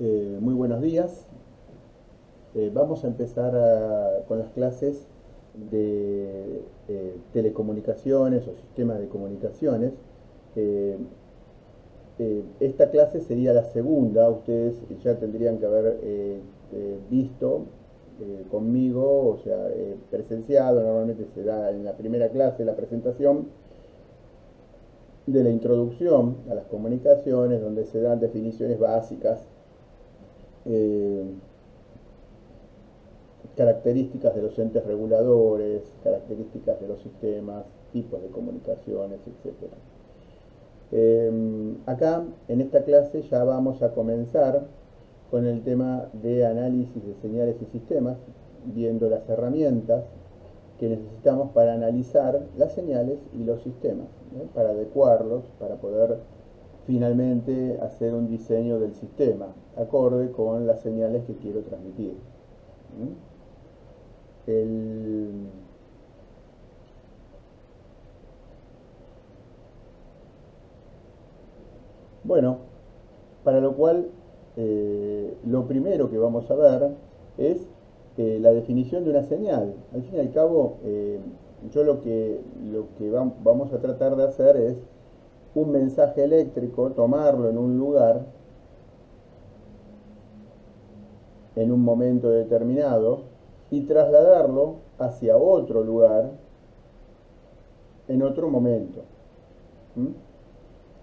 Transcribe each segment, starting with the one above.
Muy buenos días. Vamos a empezar con las clases de telecomunicaciones o sistemas de comunicaciones. Eh, Esta clase sería la segunda. Ustedes ya tendrían que haber visto conmigo, o sea, presenciado. Normalmente se da en la primera clase la presentación de la introducción a las comunicaciones, donde se dan definiciones básicas, eh, características de los entes reguladores, características de los sistemas, tipos de comunicaciones, etcétera. Acá, en esta clase, ya vamos a comenzar con el tema de análisis de señales y sistemas, viendo las herramientas que necesitamos para analizar las señales y los sistemas, para adecuarlos, para poder finalmente hacer un diseño del sistema acorde con las señales que quiero transmitir. El, bueno, para lo cual lo primero que vamos a ver es la definición de una señal. Al fin y al cabo, yo lo que vamos a tratar de hacer es un mensaje eléctrico, tomarlo en un lugar, en un momento determinado, y trasladarlo hacia otro lugar en otro momento. ¿Mm?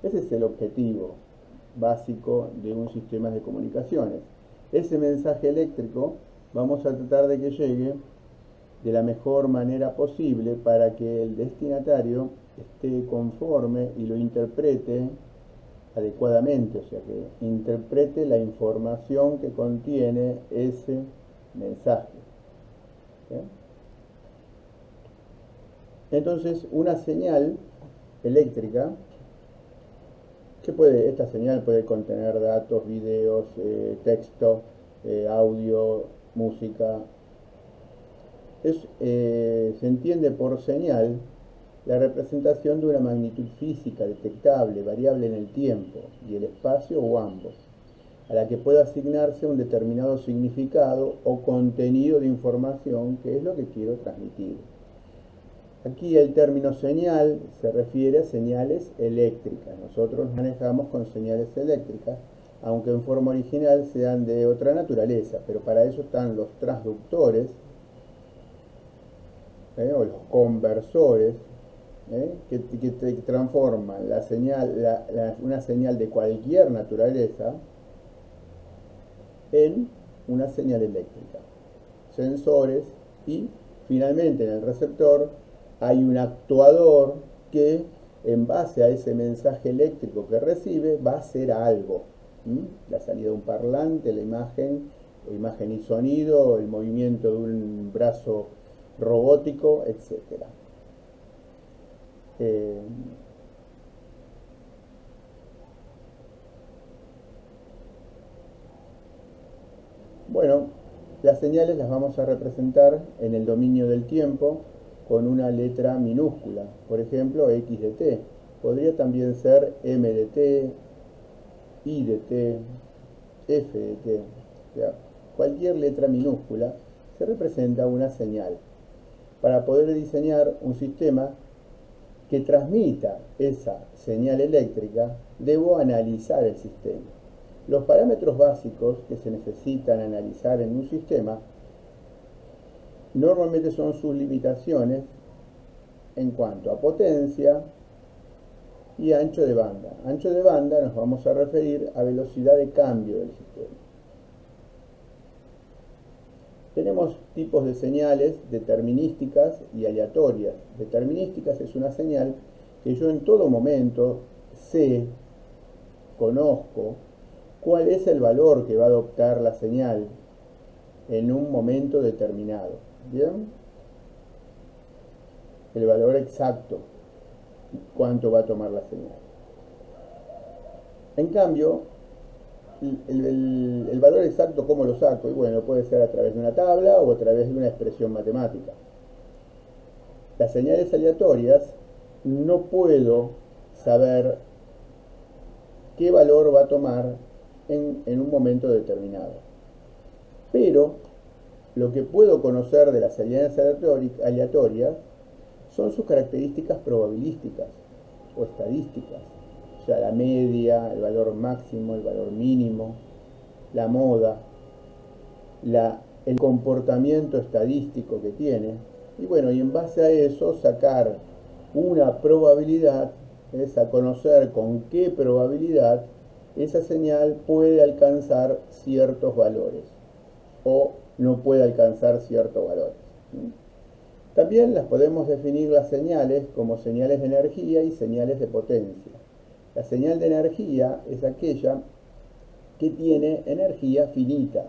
Ese es el objetivo básico de un sistema de comunicaciones. Ese mensaje eléctrico vamos a tratar de que llegue de la mejor manera posible para que el destinatario esté conforme y lo interprete adecuadamente, o sea, que interprete la información que contiene ese mensaje. ¿Sí? Entonces, una señal eléctrica, esta señal puede contener datos, videos, texto, audio, música. Se entiende por señal la representación de una magnitud física detectable, variable en el tiempo y el espacio o ambos, a la que puede asignarse un determinado significado o contenido de información, que es lo que quiero transmitir. Aquí el término señal se refiere a señales eléctricas. Nosotros manejamos con señales eléctricas, aunque en forma original sean de otra naturaleza, pero para eso están los transductores, o los conversores, que transforman la señal, una señal de cualquier naturaleza en una señal eléctrica. Sensores y finalmente en el receptor hay un actuador que en base a ese mensaje eléctrico que recibe va a hacer algo. La salida de un parlante, la imagen y sonido, el movimiento de un brazo robótico, etc. Bueno, las señales las vamos a representar en el dominio del tiempo con una letra minúscula, por ejemplo X de t. Podría también ser M de t, I de t, F de t. O sea, cualquier letra minúscula se representa una señal. Para poder diseñar un sistema que transmita esa señal eléctrica, debo analizar el sistema. Los parámetros básicos que se necesitan analizar en un sistema normalmente son sus limitaciones en cuanto a potencia y ancho de banda. Ancho de banda nos vamos a referir a velocidad de cambio del sistema. Tenemos tipos de señales determinísticas y aleatorias. Determinísticas es una señal que yo en todo momento sé, conozco, cuál es el valor que va a adoptar la señal en un momento determinado. ¿Bien? El valor exacto, cuánto va a tomar la señal. En cambio, el valor exacto, ¿cómo lo saco? Y bueno, puede ser a través de una tabla o a través de una expresión matemática. Las señales aleatorias no puedo saber qué valor va a tomar en un momento determinado. Pero lo que puedo conocer de las señales aleatorias son sus características probabilísticas o estadísticas, o sea, la media, el valor máximo, el valor mínimo, la moda, el comportamiento estadístico que tiene, y bueno, y en base a eso sacar una probabilidad, es a conocer con qué probabilidad esa señal puede alcanzar ciertos valores o no puede alcanzar ciertos valores. También las podemos definir las señales como señales de energía y señales de potencia. La señal de energía es aquella que tiene energía finita.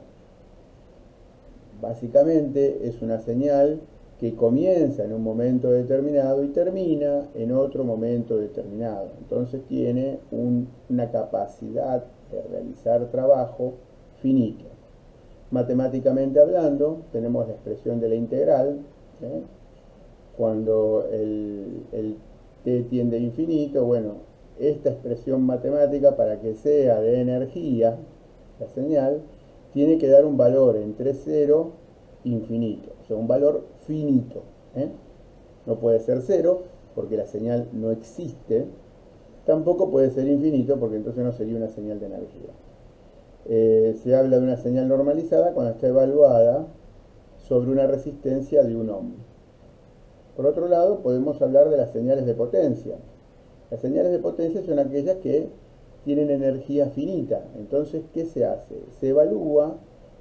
Básicamente es una señal que comienza en un momento determinado y termina en otro momento determinado. Entonces tiene una capacidad de realizar trabajo finito. Matemáticamente hablando, tenemos la expresión de la integral, ¿eh? Cuando el t tiende a infinito, bueno, esta expresión matemática para que sea de energía, la señal, tiene que dar un valor entre 0 e infinito, o sea, un valor finito. No puede ser 0 porque la señal no existe, tampoco puede ser infinito porque entonces no sería una señal de energía. Se habla de una señal normalizada cuando está evaluada sobre una resistencia de 1 ohm. Por otro lado, podemos hablar de las señales de potencia. Las señales de potencia son aquellas que tienen energía finita. Entonces, ¿qué se hace? Se evalúa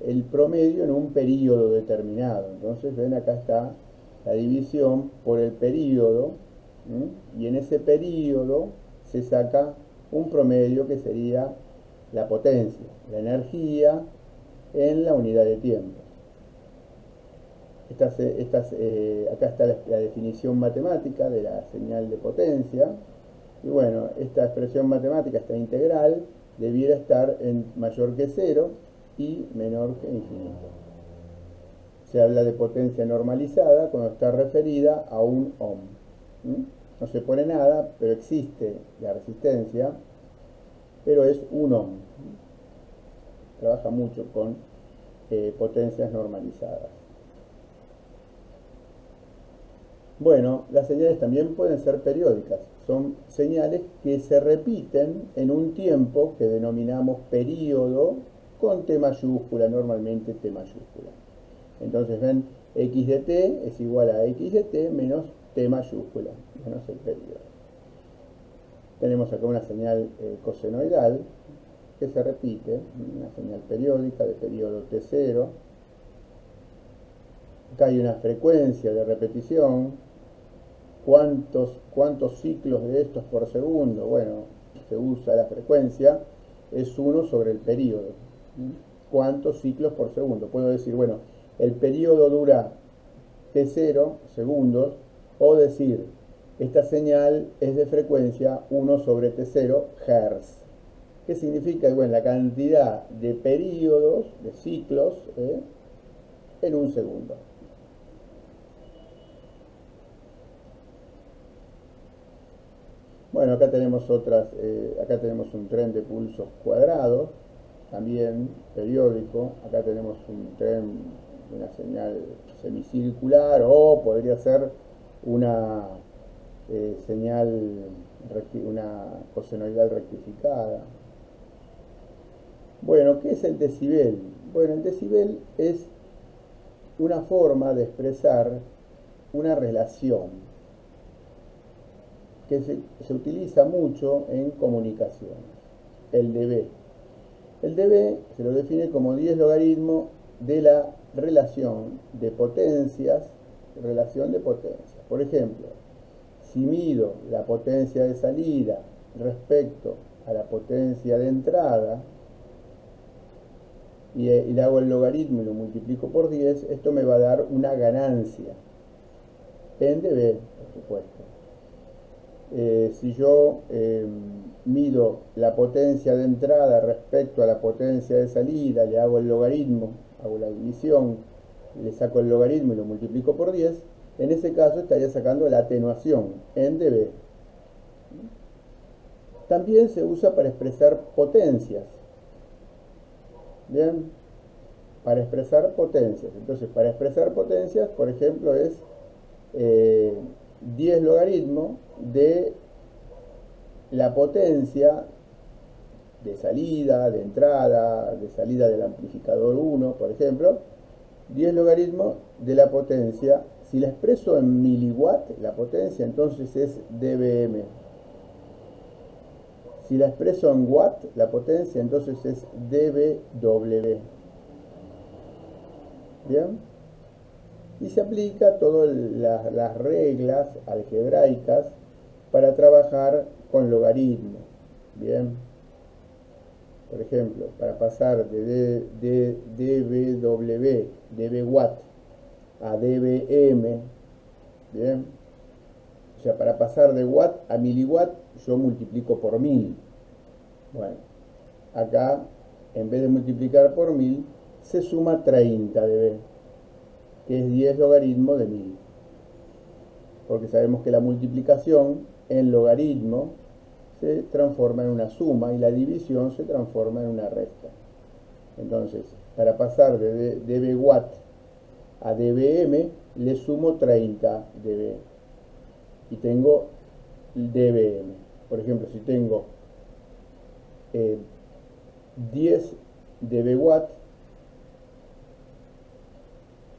el promedio en un periodo determinado. Entonces, ven, acá está la división por el periodo, y en ese periodo se saca un promedio que sería la potencia, la energía en la unidad de tiempo. Acá está la definición matemática de la señal de potencia. Y bueno, esta expresión matemática, esta integral, debiera estar en mayor que 0 y menor que infinito. Se habla de potencia normalizada cuando está referida a 1 ohm. No se pone nada, pero existe la resistencia, pero es 1 ohm. Trabaja mucho con potencias normalizadas. Bueno, las señales también pueden ser periódicas. Son señales que se repiten en un tiempo que denominamos periodo con T mayúscula, normalmente T mayúscula. Entonces ven, x de t es igual a x de t menos T mayúscula, menos el periodo. Tenemos acá una señal cosenoidal que se repite, una señal periódica de periodo T0. Acá hay una frecuencia de repetición. ¿Cuántos ciclos de estos por segundo? Bueno, se usa la frecuencia, es 1 sobre el periodo. ¿Cuántos ciclos por segundo? Puedo decir, bueno, el periodo dura T0 segundos, o decir, esta señal es de frecuencia 1 sobre T0 Hz. ¿Qué significa? Bueno, la cantidad de periodos, de ciclos, en un segundo. Bueno, acá tenemos acá tenemos un tren de pulsos cuadrados, también periódico. Acá tenemos un tren, una señal semicircular, o podría ser una una cosenoidal rectificada. Bueno, ¿qué es el decibel? Bueno, el decibel es una forma de expresar una relación que se utiliza mucho en comunicaciones, el dB. El dB se lo define como 10 logaritmo de la relación de potencias, Por ejemplo, si mido la potencia de salida respecto a la potencia de entrada y le hago el logaritmo y lo multiplico por 10, esto me va a dar una ganancia en dB, por supuesto. Si yo mido la potencia de entrada respecto a la potencia de salida, le hago el logaritmo, hago la división, le saco el logaritmo y lo multiplico por 10, en ese caso estaría sacando la atenuación en dB. También se usa para expresar potencias. Bien, para expresar potencias. Entonces, para expresar potencias, por ejemplo, es 10 logaritmos de la potencia de salida, de entrada, de salida del amplificador 1, por ejemplo, 10 logaritmos de la potencia. Si la expreso en miliwatt, la potencia, entonces es dBm. Si la expreso en watt, la potencia, entonces es dBw. ¿Bien? Y se aplica todas las reglas algebraicas para trabajar con logaritmos. Bien. Por ejemplo, para pasar de dBw, dBwatt, a dBm, ¿bien? O sea, para pasar de watt a miliwatt, yo multiplico por 1000. Bueno, acá, en vez de multiplicar por 1000, se suma 30 dB, que es 10 logaritmos de 1000. Porque sabemos que la multiplicación en logaritmo se transforma en una suma y la división se transforma en una resta. Entonces, para pasar de dBwatt a dBm, le sumo 30 dB y tengo dBm. Por ejemplo, si tengo 10 dBwatt,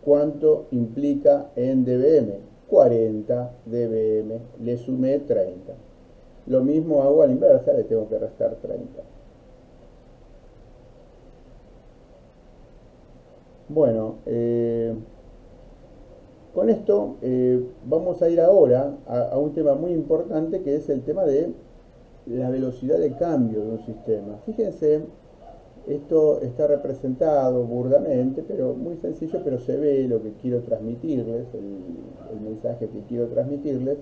¿cuánto implica en dBm? 40 dBm, le sumé 30. Lo mismo hago a la inversa, le tengo que restar 30. Bueno, con esto vamos a ir ahora a un tema muy importante, que es el tema de la velocidad de cambio de un sistema. Fíjense, esto está representado burdamente, pero muy sencillo, pero se ve lo que quiero transmitirles, el mensaje que quiero transmitirles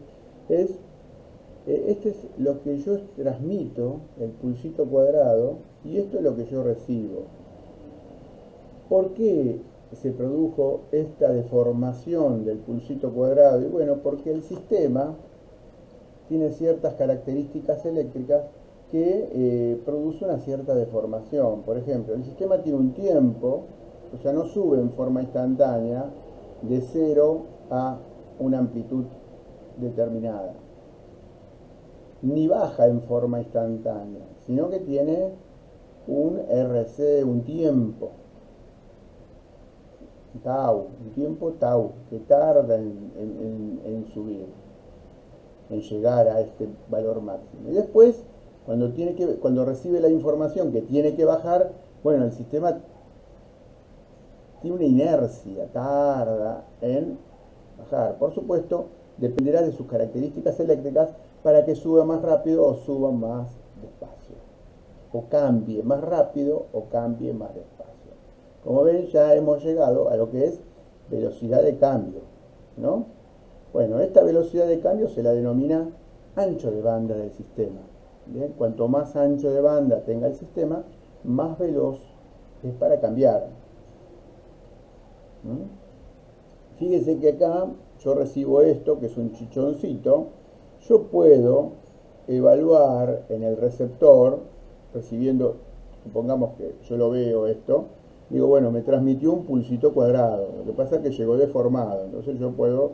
es, este es lo que yo transmito, el pulsito cuadrado, y esto es lo que yo recibo. ¿Por qué se produjo esta deformación del pulsito cuadrado? Y bueno, porque el sistema tiene ciertas características eléctricas que produce una cierta deformación. Por ejemplo, el sistema tiene un tiempo, o sea, no sube en forma instantánea de 0 a una amplitud determinada, ni baja en forma instantánea, sino que tiene un RC, un tiempo tau, un tiempo tau, que tarda en subir, en llegar a este valor máximo. Y después, cuando recibe la información que tiene que bajar, bueno, el sistema tiene una inercia, tarda en bajar. Por supuesto, dependerá de sus características eléctricas para que suba más rápido o suba más despacio, o cambie más rápido o cambie más despacio. Como ven, ya hemos llegado a lo que es velocidad de cambio, ¿no? Bueno, esta velocidad de cambio se la denomina ancho de banda del sistema. ¿Bien? Cuanto más ancho de banda tenga el sistema, más veloz es para cambiar. Fíjense que acá yo recibo esto, que es un chichoncito. Yo puedo evaluar en el receptor, recibiendo, supongamos que yo lo veo esto, digo, bueno, me transmitió un pulsito cuadrado, lo que pasa es que llegó deformado, entonces yo puedo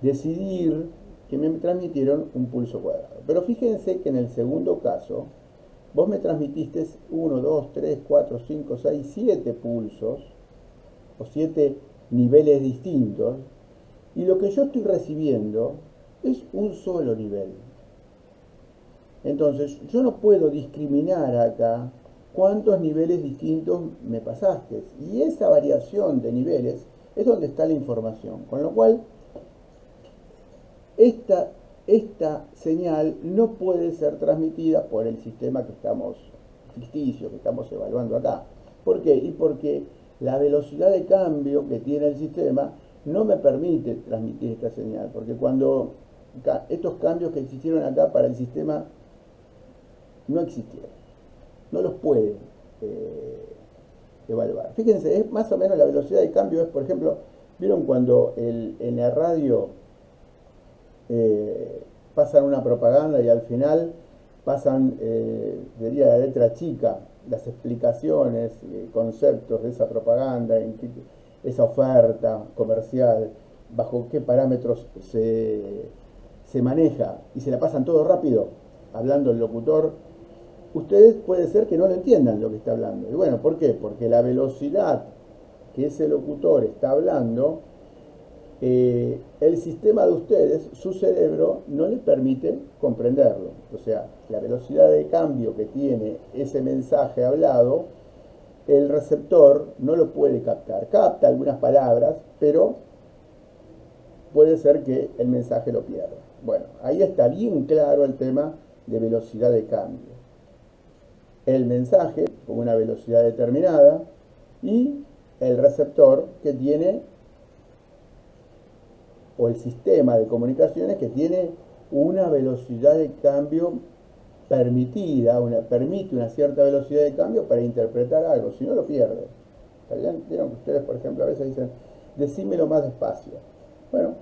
decidir que me transmitieron un pulso cuadrado. Pero fíjense que en el segundo caso, vos me transmitiste 1, 2, 3, 4, 5, 6, 7 pulsos, o 7 niveles distintos, y lo que yo estoy recibiendo es un solo nivel. Entonces, yo no puedo discriminar acá cuántos niveles distintos me pasaste. Y esa variación de niveles es donde está la información. Con lo cual, esta señal no puede ser transmitida por el sistema que estamos, ficticio, que estamos evaluando acá. ¿Por qué? Y porque la velocidad de cambio que tiene el sistema no me permite transmitir esta señal. Porque cuando estos cambios que existieron acá para el sistema no existieron, no los puede evaluar. Fíjense, es más o menos la velocidad de cambio es, por ejemplo, ¿vieron cuando en la radio pasan una propaganda y al final pasan, diría la letra chica, las explicaciones, conceptos de esa propaganda, esa oferta comercial, bajo qué parámetros se maneja y se la pasan todo rápido, hablando el locutor, ustedes puede ser que no lo entiendan lo que está hablando. Y bueno, ¿por qué? Porque la velocidad que ese locutor está hablando, el sistema de ustedes, su cerebro, no le permite comprenderlo. O sea, la velocidad de cambio que tiene ese mensaje hablado, el receptor no lo puede captar. Capta algunas palabras, pero puede ser que el mensaje lo pierda. Bueno, ahí está bien claro el tema de velocidad de cambio. El mensaje con una velocidad determinada y el receptor que tiene, o el sistema de comunicaciones que tiene una velocidad de cambio permitida, permite una cierta velocidad de cambio para interpretar algo, si no lo pierde. Vieron que ustedes, por ejemplo, a veces dicen, decímelo más despacio. Bueno,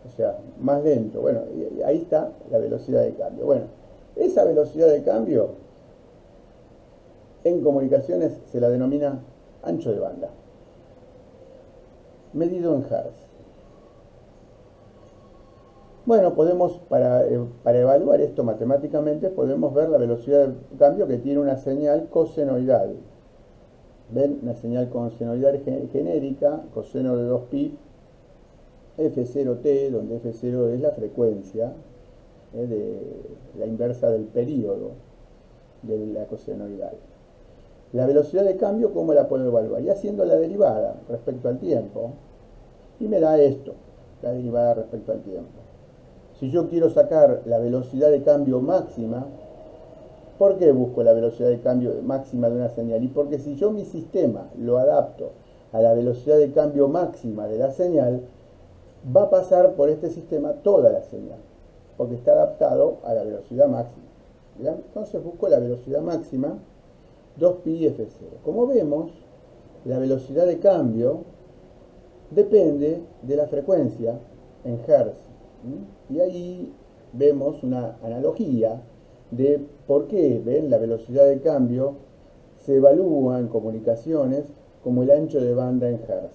o sea, más lento. Bueno, y ahí está la velocidad de cambio. Bueno, esa velocidad de cambio en comunicaciones se la denomina ancho de banda, medido en hertz. Bueno, podemos, para evaluar esto matemáticamente, podemos ver la velocidad de cambio que tiene una señal cosenoidal. ¿Ven? Una señal cosenoidal genérica, coseno de 2pi, f0t, donde f0 es la frecuencia, de la inversa del período de la cosenoidal. La velocidad de cambio, ¿cómo la puedo evaluar? Y haciendo la derivada respecto al tiempo, y me da esto, la derivada respecto al tiempo. Si yo quiero sacar la velocidad de cambio máxima, ¿por qué busco la velocidad de cambio máxima de una señal? Y porque si yo mi sistema lo adapto a la velocidad de cambio máxima de la señal, va a pasar por este sistema toda la señal, porque está adaptado a la velocidad máxima. ¿Bien? Entonces busco la velocidad máxima, 2pi f0. Como vemos, la velocidad de cambio depende de la frecuencia en hertz. Y ahí vemos una analogía de por qué, ven, la velocidad de cambio se evalúa en comunicaciones como el ancho de banda en hertz.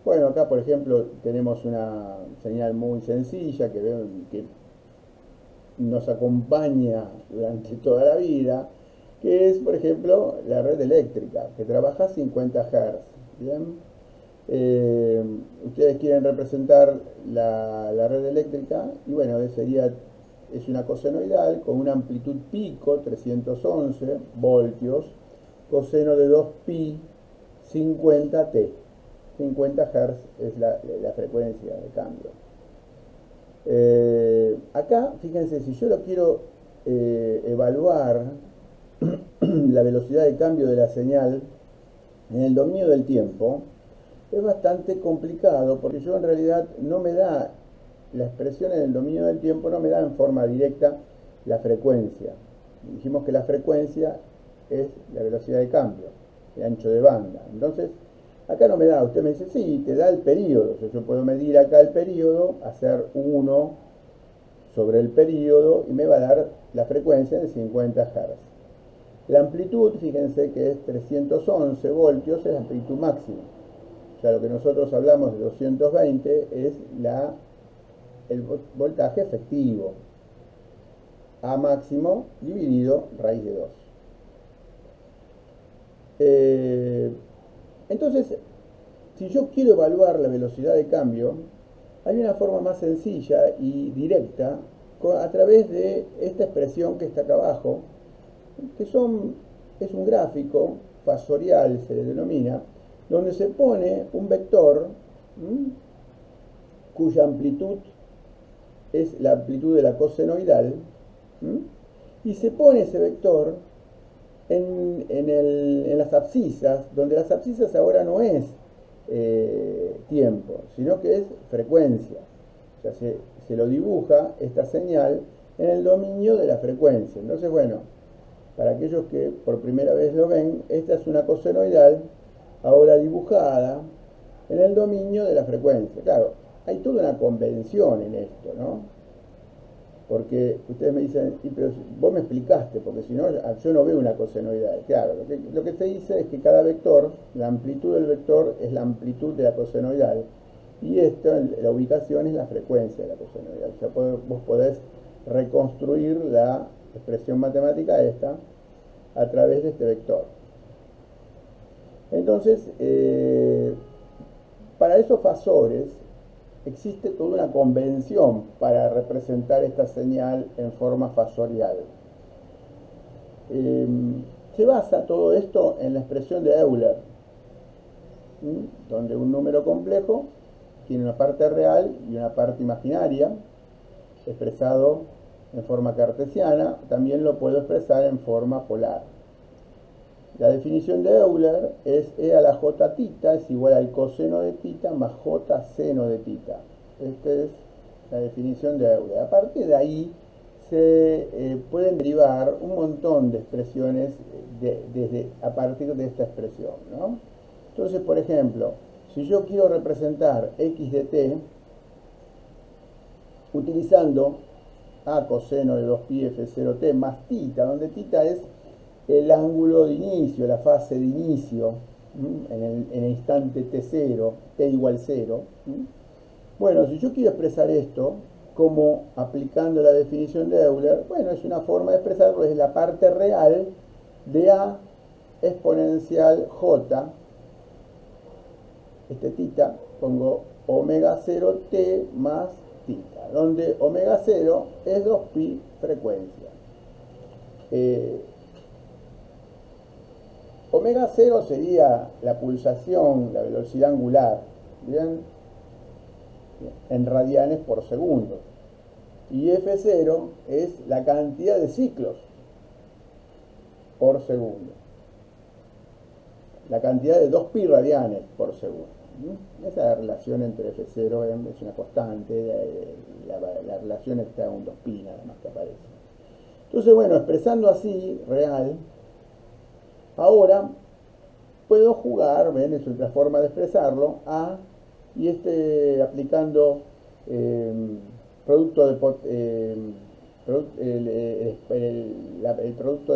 Bueno, acá por ejemplo tenemos una señal muy sencilla que nos acompaña durante toda la vida, que es por ejemplo la red eléctrica, que trabaja a 50 Hz. ¿Bien? Ustedes quieren representar la red eléctrica y bueno, es una cosenoidal con una amplitud pico 311 voltios, coseno de 2pi 50t. 50 Hz es la frecuencia de cambio. Acá, fíjense, si yo lo quiero evaluar la velocidad de cambio de la señal en el dominio del tiempo, es bastante complicado porque yo en realidad no me da la expresión en el dominio del tiempo, no me da en forma directa la frecuencia. Dijimos que la frecuencia es la velocidad de cambio, el ancho de banda. Entonces, acá no me da, usted me dice, sí, te da el periodo. O sea, yo puedo medir acá el periodo, hacer 1 sobre el periodo y me va a dar la frecuencia en 50 Hz. La amplitud, fíjense que es 311 voltios, es la amplitud máxima. O sea, lo que nosotros hablamos de 220 es el voltaje efectivo. A máximo dividido raíz de 2. Entonces, si yo quiero evaluar la velocidad de cambio, hay una forma más sencilla y directa a través de esta expresión que está acá abajo, que es un gráfico fasorial, se le denomina, donde se pone un vector cuya amplitud es la amplitud de la cosenoidal, y se pone ese vector en las abscisas, donde las abscisas ahora no es tiempo, sino que es frecuencia. O sea, se lo dibuja esta señal en el dominio de la frecuencia. Entonces, bueno, para aquellos que por primera vez lo ven, esta es una cosenoidal ahora dibujada en el dominio de la frecuencia. Claro, hay toda una convención en esto, ¿no? Porque ustedes me dicen, pero vos me explicaste, porque si no, yo no veo una cosenoidal. Claro, lo que se dice es que cada vector, la amplitud del vector es la amplitud de la cosenoidal, y esto, la ubicación es la frecuencia de la cosenoidal. O sea, vos podés reconstruir la expresión matemática esta a través de este vector. Entonces, para esos fasores existe toda una convención para representar esta señal en forma fasorial. Se basa todo esto en la expresión de Euler, donde un número complejo tiene una parte real y una parte imaginaria, expresado en forma cartesiana. También lo puedo expresar en forma polar. La definición de Euler es E a la j tita es igual al coseno de tita más j seno de tita. Esta es la definición de Euler. A partir de ahí se pueden derivar un montón de expresiones a partir de esta expresión, ¿no? Entonces, por ejemplo, si yo quiero representar x de t utilizando a coseno de 2pi f0t más tita, donde tita es el ángulo de inicio, la fase de inicio, en el instante t0, t igual 0. Bueno, si yo quiero expresar esto como aplicando la definición de Euler, bueno, es una forma de expresarlo, es la parte real de a exponencial j, tita, pongo omega 0 t más tita, donde omega 0 es 2pi frecuencia. Omega 0 sería la pulsación, la velocidad angular, ¿bien? En radianes por segundo. Y F0 es la cantidad de ciclos por segundo. La cantidad de 2pi radianes por segundo. Esa relación entre F0 es una constante, la relación está en un 2pi nada más que aparece. Entonces, bueno, expresando así, real, ahora puedo jugar, ven, es otra forma de expresarlo, a, y aplicando el producto de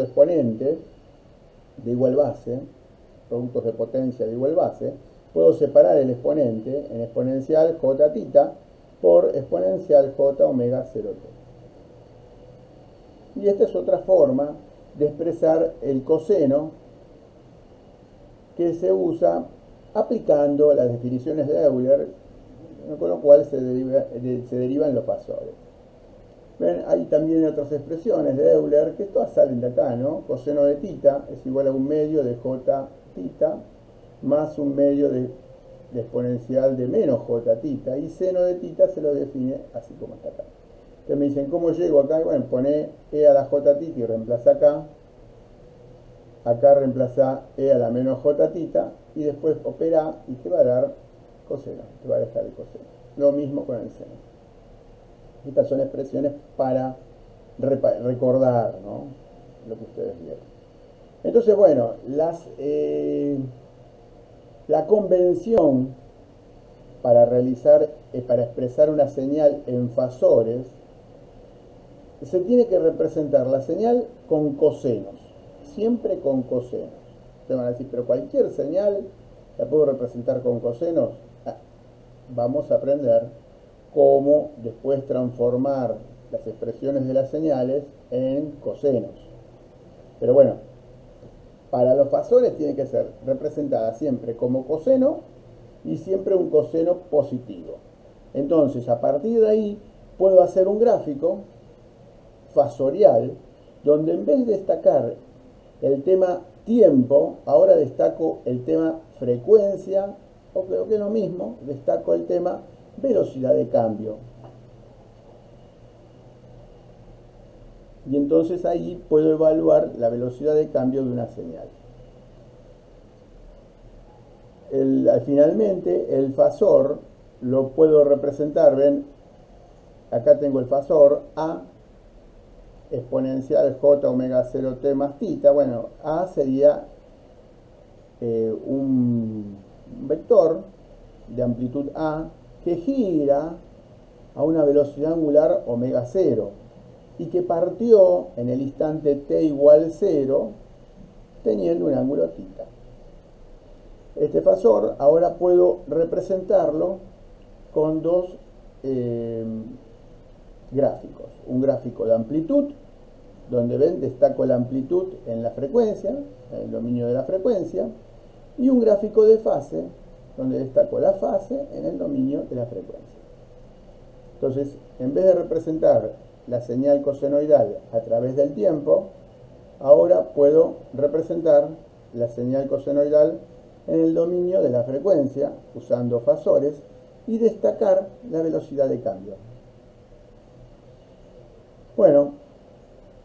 exponentes de igual base, productos de potencia de igual base, puedo separar el exponente en exponencial j tita por exponencial j omega 0t. Y esta es otra forma de expresar el coseno que se usa aplicando las definiciones de Euler, con lo cual se derivan los fasores. Ven, hay también otras expresiones de Euler que todas salen de acá, ¿no? Coseno de tita es igual a un medio de j tita más un medio de exponencial de menos j tita, y seno de tita se lo define así como está acá. Entonces me dicen, ¿cómo llego acá? Bueno, pone e a la j tita y reemplaza acá. Acá reemplaza e a la menos j tita y después opera y te va a dar coseno, te va a dejar el coseno. Lo mismo con el seno. Estas son expresiones para recordar, ¿no?, lo que ustedes vieron. Entonces, bueno, la convención para expresar una señal en fasores, se tiene que representar la señal con cosenos, siempre con cosenos. Ustedes van a decir, pero cualquier señal la puedo representar con cosenos. Vamos a aprender cómo después transformar las expresiones de las señales en cosenos. Pero bueno, para los fasores tiene que ser representada siempre como coseno y siempre un coseno positivo. Entonces, a partir de ahí, puedo hacer un gráfico fasorial donde en vez de destacar el tema tiempo, ahora destaco el tema frecuencia, o creo que es lo mismo, destaco el tema velocidad de cambio. Y entonces ahí puedo evaluar la velocidad de cambio de una señal. Finalmente, el fasor lo puedo representar, ven, acá tengo el fasor A exponencial j omega 0t más tita. Bueno, A sería un vector de amplitud A que gira a una velocidad angular omega 0. y que partió en el instante t igual 0 teniendo un ángulo θ. Este fasor ahora puedo representarlo con dos gráficos. Un gráfico de amplitud, donde ven, destaco la amplitud en la frecuencia, en el dominio de la frecuencia, y un gráfico de fase, donde destaco la fase en el dominio de la frecuencia. Entonces, en vez de representar la señal cosenoidal a través del tiempo, ahora puedo representar la señal cosenoidal en el dominio de la frecuencia, usando fasores, y destacar la velocidad de cambio. Bueno,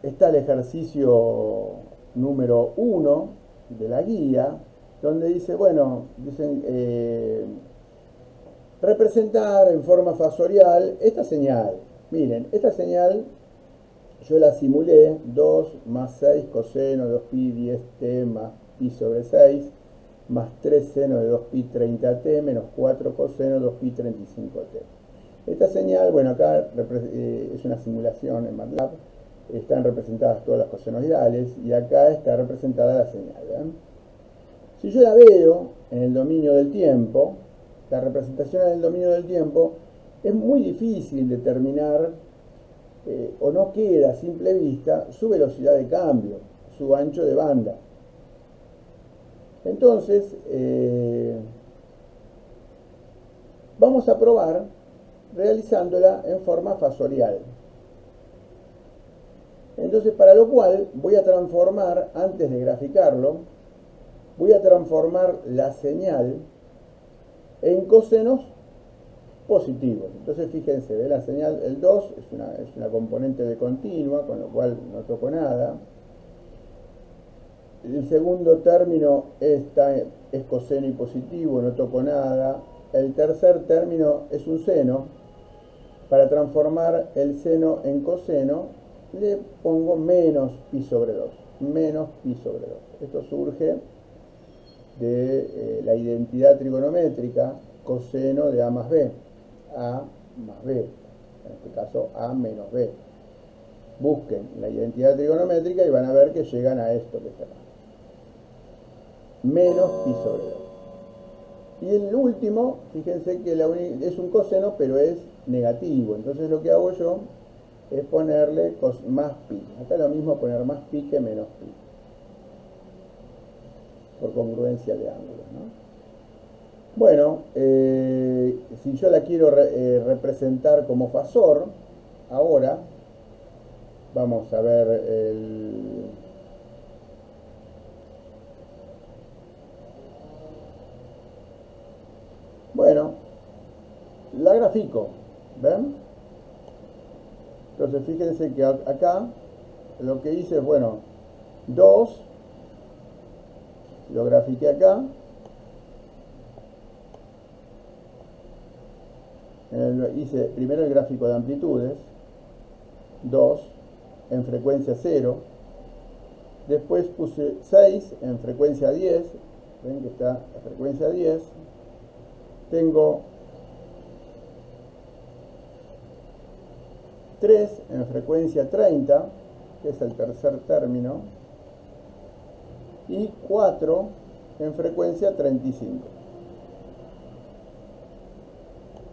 está el ejercicio número 1 de la guía, donde dice, bueno, dicen representar en forma fasorial esta señal. Miren, esta señal yo la simulé 2 más 6 coseno de 2pi 10t más pi sobre 6 más 3 seno de 2pi 30t menos 4 coseno de 2pi 35t. Esta señal, bueno, acá es una simulación en MATLAB, están representadas todas las cosenoidales y acá está representada la señal. ¿Ven? Si yo la veo en el dominio del tiempo, la representación en el dominio del tiempo, es muy difícil determinar o no queda a simple vista su velocidad de cambio, su ancho de banda. Entonces, vamos a probar realizándola en forma fasorial. Entonces, para lo cual voy a transformar, antes de graficarlo, voy a transformar la señal en cosenos positivos. Entonces, fíjense, ¿ve? La señal, el 2 es una componente de continua, con lo cual no toco nada. El segundo término es coseno y positivo, no toco nada. El tercer término es un seno. Para transformar el seno en coseno, le pongo menos pi sobre 2. Menos pi sobre 2. Esto surge de la identidad trigonométrica coseno de a más b. A más b. En este caso, a menos b. Busquen la identidad trigonométrica y van a ver que llegan a esto que está acá. Menos pi sobre 2. Y el último, fíjense que es un coseno, pero es negativo. Entonces lo que hago yo es ponerle más pi. Acá lo mismo poner más pi que menos pi. Por congruencia de ángulos, ¿no? Bueno, si yo la quiero representar como fasor, ahora vamos a ver el... Bueno, la grafico, ¿ven? Entonces fíjense que acá lo que hice es, bueno, 2, lo grafiqué acá, hice primero el gráfico de amplitudes, 2 en frecuencia 0, después puse 6 en frecuencia 10, ven que está la frecuencia 10, tengo 3 en frecuencia 30, que es el tercer término, y 4 en frecuencia 35.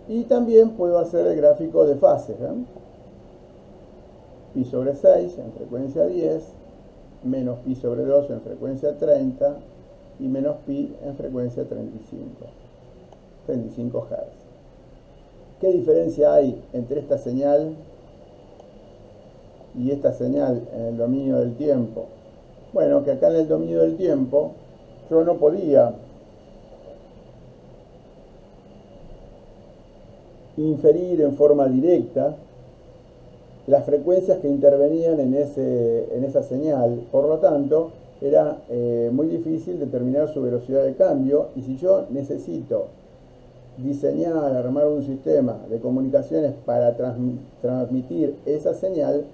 Y también puedo hacer el gráfico de fases, ¿eh? Pi sobre 6 en frecuencia 10, menos pi sobre 2 en frecuencia 30 y menos pi en frecuencia 35 Hz. ¿Qué diferencia hay entre esta señal y esta señal en el dominio del tiempo? Bueno, que acá en el dominio del tiempo yo no podía inferir en forma directa las frecuencias que intervenían en esa señal. Por lo tanto, era muy difícil determinar su velocidad de cambio, y si yo necesito diseñar, armar un sistema de comunicaciones para transmitir esa señal,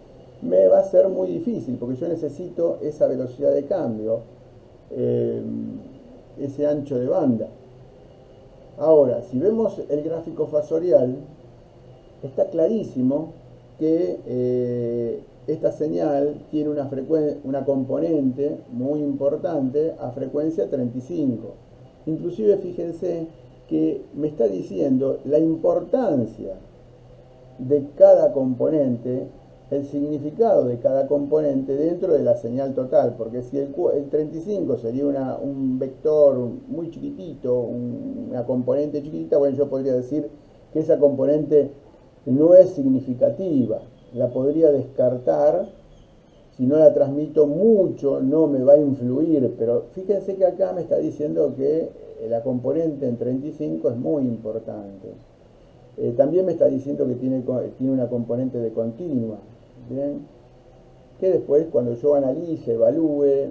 me va a ser muy difícil, porque yo necesito esa velocidad de cambio, ese ancho de banda. Ahora, si vemos el gráfico fasorial, está clarísimo que esta señal tiene una componente muy importante a frecuencia 35. Inclusive fíjense que me está diciendo la importancia de cada componente, el significado de cada componente dentro de la señal total, porque si el 35 sería un vector muy chiquitito, una componente chiquitita, bueno, yo podría decir que esa componente no es significativa, la podría descartar, si no la transmito mucho no me va a influir, pero fíjense que acá me está diciendo que la componente en 35 es muy importante. También me está diciendo que tiene una componente de continua, ¿bien? Que después cuando yo analice, evalúe,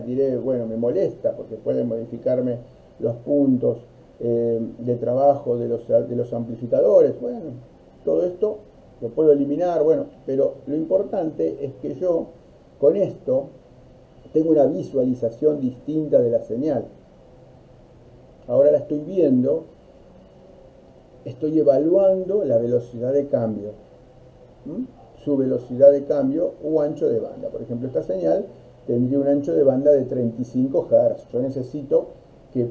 diré, bueno, me molesta porque pueden modificarme los puntos de trabajo de los amplificadores. Bueno, todo esto lo puedo eliminar, bueno, pero lo importante es que yo con esto tengo una visualización distinta de la señal. Ahora la estoy viendo, estoy evaluando la velocidad de cambio, su velocidad de cambio o ancho de banda. Por ejemplo, esta señal tendría un ancho de banda de 35 Hz. Yo necesito que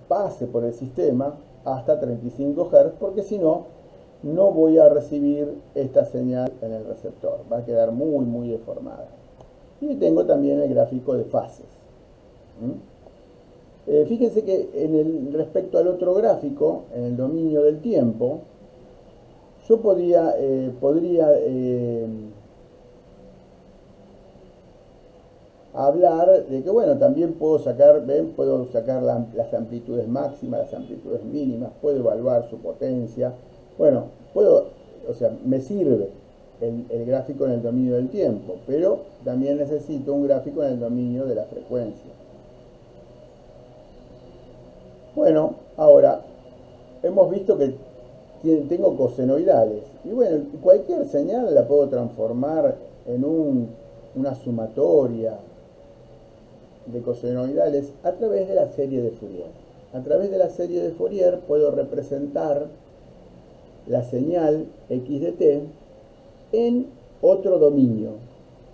pase por el sistema hasta 35 Hz porque si no, no voy a recibir esta señal en el receptor. Va a quedar muy, muy deformada. Y tengo también el gráfico de fases. Fíjense que respecto al otro gráfico, en el dominio del tiempo, yo podría hablar de que, bueno, también puedo sacar, ¿ven? Puedo sacar las amplitudes máximas, las amplitudes mínimas, puedo evaluar su potencia. Bueno, o sea, me sirve el gráfico en el dominio del tiempo, pero también necesito un gráfico en el dominio de la frecuencia. Bueno, ahora hemos visto que tengo cosenoidales. Y bueno, cualquier señal la puedo transformar en una sumatoria de cosenoidales a través de la serie de Fourier. A través de la serie de Fourier puedo representar la señal x de t en otro dominio,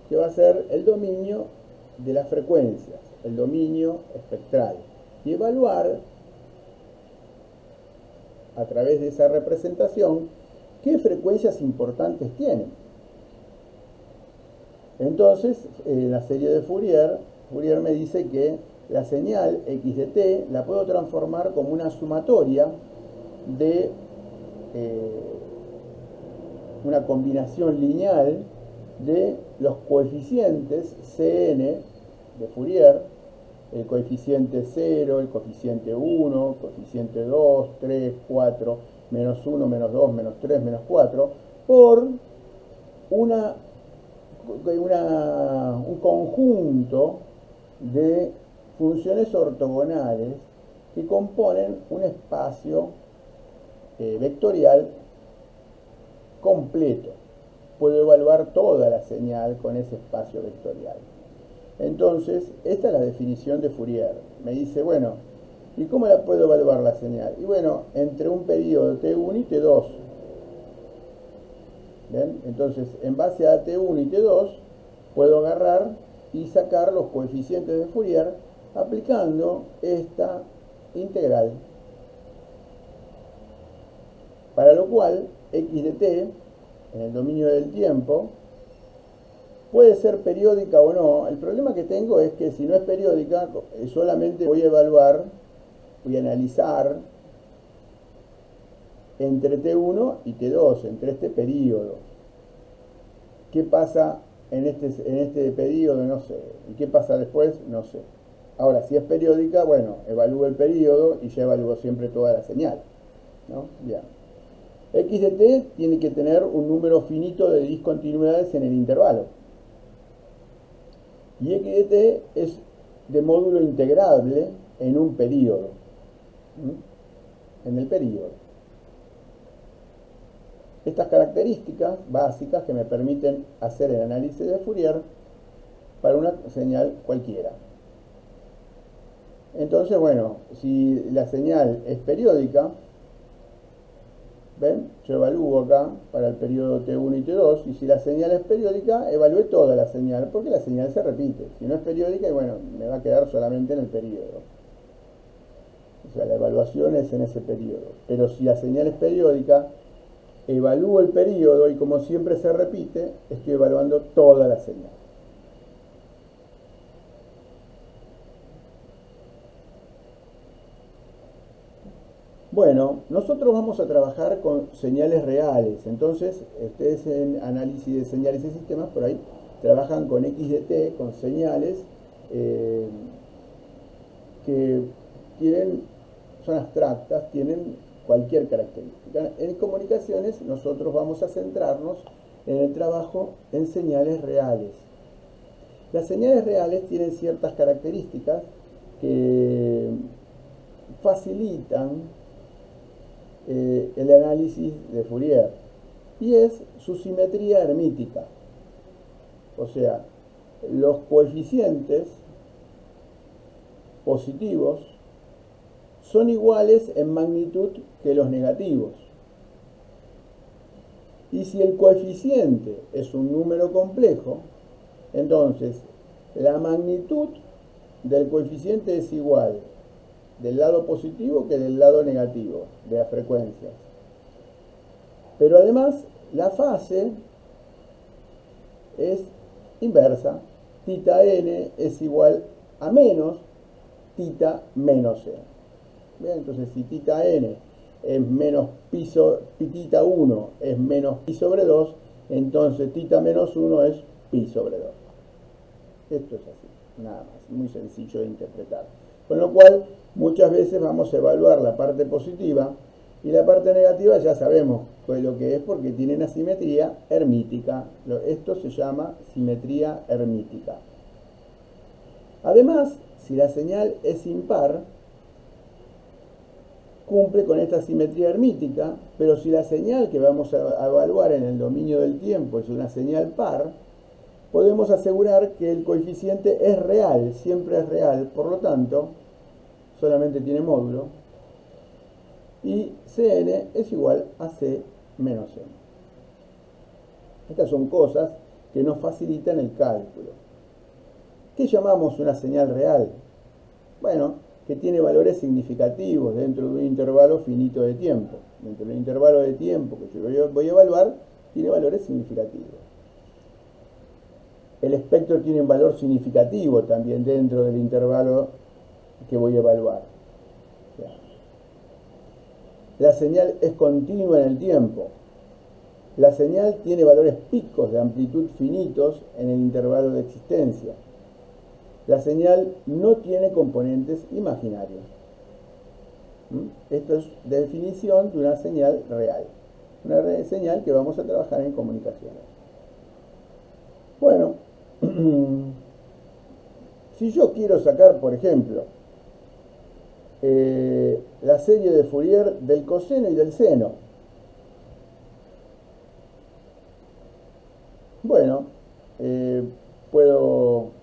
que va a ser el dominio de las frecuencias, el dominio espectral, y evaluar a través de esa representación qué frecuencias importantes tienen. Entonces, en la serie de Fourier me dice que la señal x de t la puedo transformar como una sumatoria de una combinación lineal de los coeficientes Cn de Fourier, el coeficiente 0, el coeficiente 1, coeficiente 2, 3, 4, menos 1, menos 2, menos 3, menos 4, por un conjunto de funciones ortogonales que componen un espacio vectorial completo. Puedo evaluar toda la señal con ese espacio vectorial. Entonces, esta es la definición de Fourier. Me dice, bueno, ¿y cómo la puedo evaluar la señal? Y bueno, entre un periodo T1 y T2. ¿Ven? Entonces, en base a T1 y T2, puedo agarrar y sacar los coeficientes de Fourier aplicando esta integral. Para lo cual, x de t, en el dominio del tiempo, puede ser periódica o no. El problema que tengo es que si no es periódica, solamente voy a evaluar, voy a analizar entre T1 y T2, entre este periodo. ¿Qué pasa en este periodo? No sé. ¿Y qué pasa después? No sé. Ahora, si es periódica, bueno, evalúo el periodo y ya evalúo siempre toda la señal, ¿no? Bien. X de t tiene que tener un número finito de discontinuidades en el intervalo. Y x de t es de módulo integrable en un periodo. En el periodo. Estas características básicas que me permiten hacer el análisis de Fourier para una señal cualquiera. Entonces, bueno, si la señal es periódica, ¿ven? Yo evalúo acá para el periodo T1 y T2, y si la señal es periódica, evalúe toda la señal, porque la señal se repite. Si no es periódica, bueno, me va a quedar solamente en el periodo. O sea, la evaluación es en ese periodo. Pero si la señal es periódica, evalúo el periodo y como siempre se repite, estoy evaluando toda la señal. Bueno, nosotros vamos a trabajar con señales reales. Entonces, ustedes en análisis de señales y sistemas, por ahí, trabajan con X de T, con señales que son abstractas, tienen cualquier característica. En comunicaciones nosotros vamos a centrarnos en el trabajo en señales reales. Las señales reales tienen ciertas características que facilitan el análisis de Fourier, y es su simetría hermítica. O sea, los coeficientes positivos son iguales en magnitud que los negativos. Y si el coeficiente es un número complejo, entonces la magnitud del coeficiente es igual del lado positivo que del lado negativo de las frecuencias. Pero además la fase es inversa. Tita n es igual a menos tita menos n. Bien, entonces si tita n es menos tita 1 es menos pi sobre 2, entonces tita menos 1 es pi sobre 2. Esto es así, nada más, muy sencillo de interpretar. Con lo cual, muchas veces vamos a evaluar la parte positiva y la parte negativa ya sabemos lo que es porque tiene una simetría hermítica. Esto se llama simetría hermítica. Además, si la señal es impar, cumple con esta simetría hermítica, pero si la señal que vamos a evaluar en el dominio del tiempo es una señal par, podemos asegurar que el coeficiente es real, siempre es real, por lo tanto, solamente tiene módulo, y Cn es igual a C menos n. Estas son cosas que nos facilitan el cálculo. ¿Qué llamamos una señal real? Bueno, que tiene valores significativos dentro de un intervalo finito de tiempo. Dentro del intervalo de tiempo que yo voy a evaluar, tiene valores significativos. El espectro tiene un valor significativo también dentro del intervalo que voy a evaluar. La señal es continua en el tiempo. La señal tiene valores picos de amplitud finitos en el intervalo de existencia. La señal no tiene componentes imaginarios. Esto es definición de una señal real. Una señal que vamos a trabajar en comunicaciones. Bueno, si yo quiero sacar, por ejemplo, la serie de Fourier del coseno y del seno, bueno, puedo...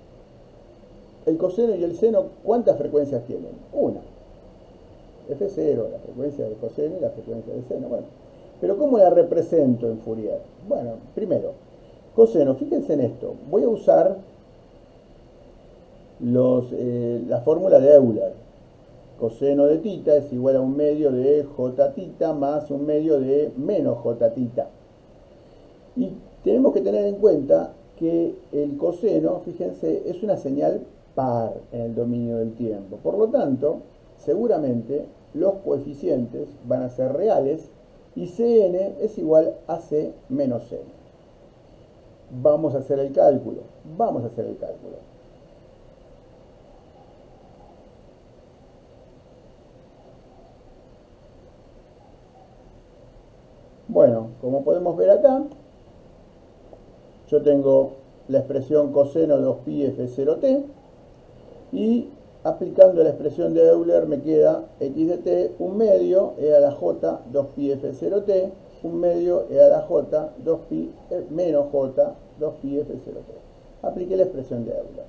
El coseno y el seno, ¿cuántas frecuencias tienen? Una. F0, la frecuencia del coseno y la frecuencia del seno. Bueno, pero ¿cómo la represento en Fourier? Bueno, primero, coseno, fíjense en esto. Voy a usar la fórmula de Euler. Coseno de tita es igual a un medio de j tita más un medio de menos j tita. Y tenemos que tener en cuenta que el coseno, fíjense, es una señal par en el dominio del tiempo. Por lo tanto, seguramente los coeficientes van a ser reales y Cn es igual a C menos n. Vamos a hacer el cálculo. Vamos a hacer el cálculo. Bueno, como podemos ver acá, yo tengo la expresión coseno 2pi f0t y aplicando la expresión de Euler me queda x de t, un medio e a la j 2pi f0t, un medio e a la j 2pi menos j 2pi f0t. Apliqué la expresión de Euler.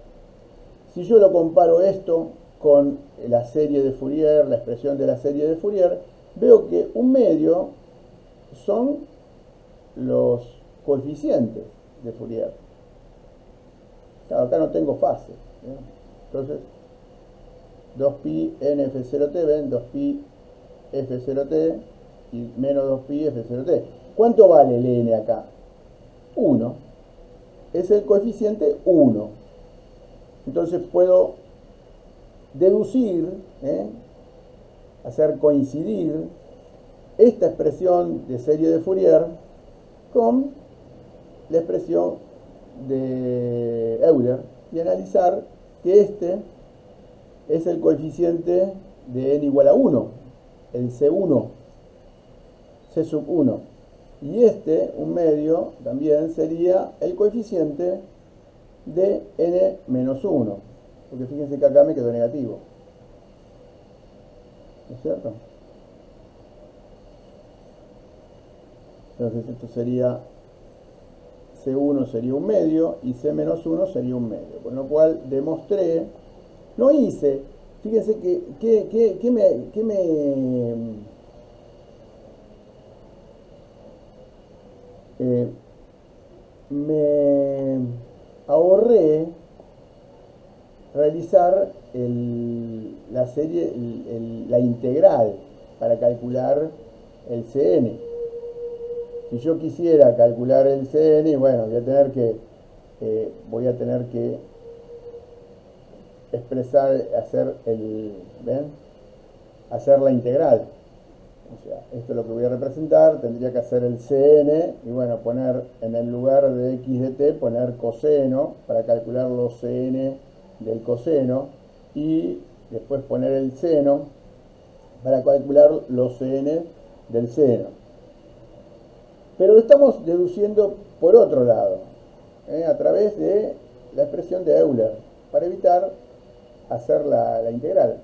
Si yo lo comparo esto con la serie de Fourier, la expresión de la serie de Fourier, veo que un medio son los coeficientes de Fourier. Claro, acá no tengo fase, ¿eh? Entonces 2pi n f0t, ven, 2pi f0t y menos 2pi f0t. ¿Cuánto vale el n acá? 1. Es el coeficiente 1. Entonces puedo deducir, hacer coincidir esta expresión de serie de Fourier con la expresión de Euler y analizar que este es el coeficiente de n igual a 1, el C1, C sub 1. Y este, un medio, también sería el coeficiente de n menos 1. Porque fíjense que acá me quedó negativo. ¿No es cierto? Entonces esto sería C1 sería un medio y C menos 1 sería un medio. Con lo cual demostré, no hice, fíjense que me ahorré realizar la serie, la integral para calcular el Cn. Si yo quisiera calcular el Cn, bueno, voy a tener que expresar, hacer la integral. O sea, esto es lo que voy a representar, tendría que hacer el Cn y bueno, poner en el lugar de x de t, poner coseno para calcular los Cn del coseno y después poner el seno para calcular los Cn del seno. Pero lo estamos deduciendo por otro lado, a través de la expresión de Euler, para evitar hacer la integral.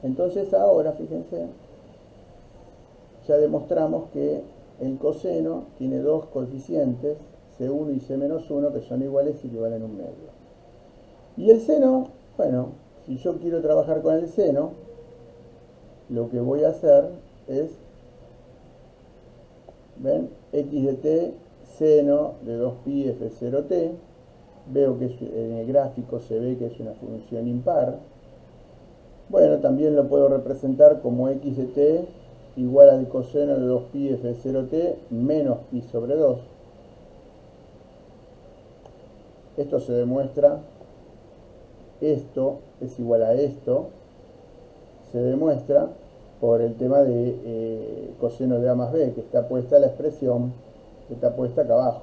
Entonces ahora, fíjense, ya demostramos que el coseno tiene dos coeficientes, C1 y C menos 1, que son iguales y que valen un medio. Y el seno, bueno, si yo quiero trabajar con el seno, lo que voy a hacer es, ven, x de t seno de 2pi f0t, veo que en el gráfico se ve que es una función impar. Bueno, también lo puedo representar como x de t igual al coseno de 2pi f0t menos pi sobre 2. Esto se demuestra, esto es igual a esto, se demuestra por el tema de coseno de a más b, que está puesta la expresión, que está puesta acá abajo.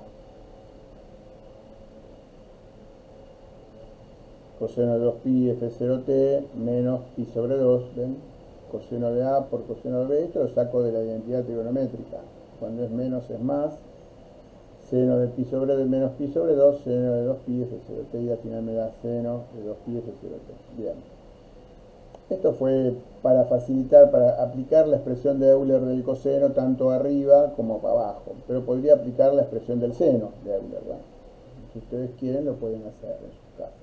Coseno de 2pi f0t menos pi sobre 2, ¿ven? Coseno de a por coseno de b, esto lo saco de la identidad trigonométrica. Cuando es menos es más, seno de pi sobre de menos pi sobre 2, seno de 2pi f0t, y al final me da seno de 2pi f0t. Bien. Esto fue para facilitar, para aplicar la expresión de Euler del coseno tanto arriba como para abajo. Pero podría aplicar la expresión del seno de Euler, ¿verdad? Si ustedes quieren lo pueden hacer en sus casas.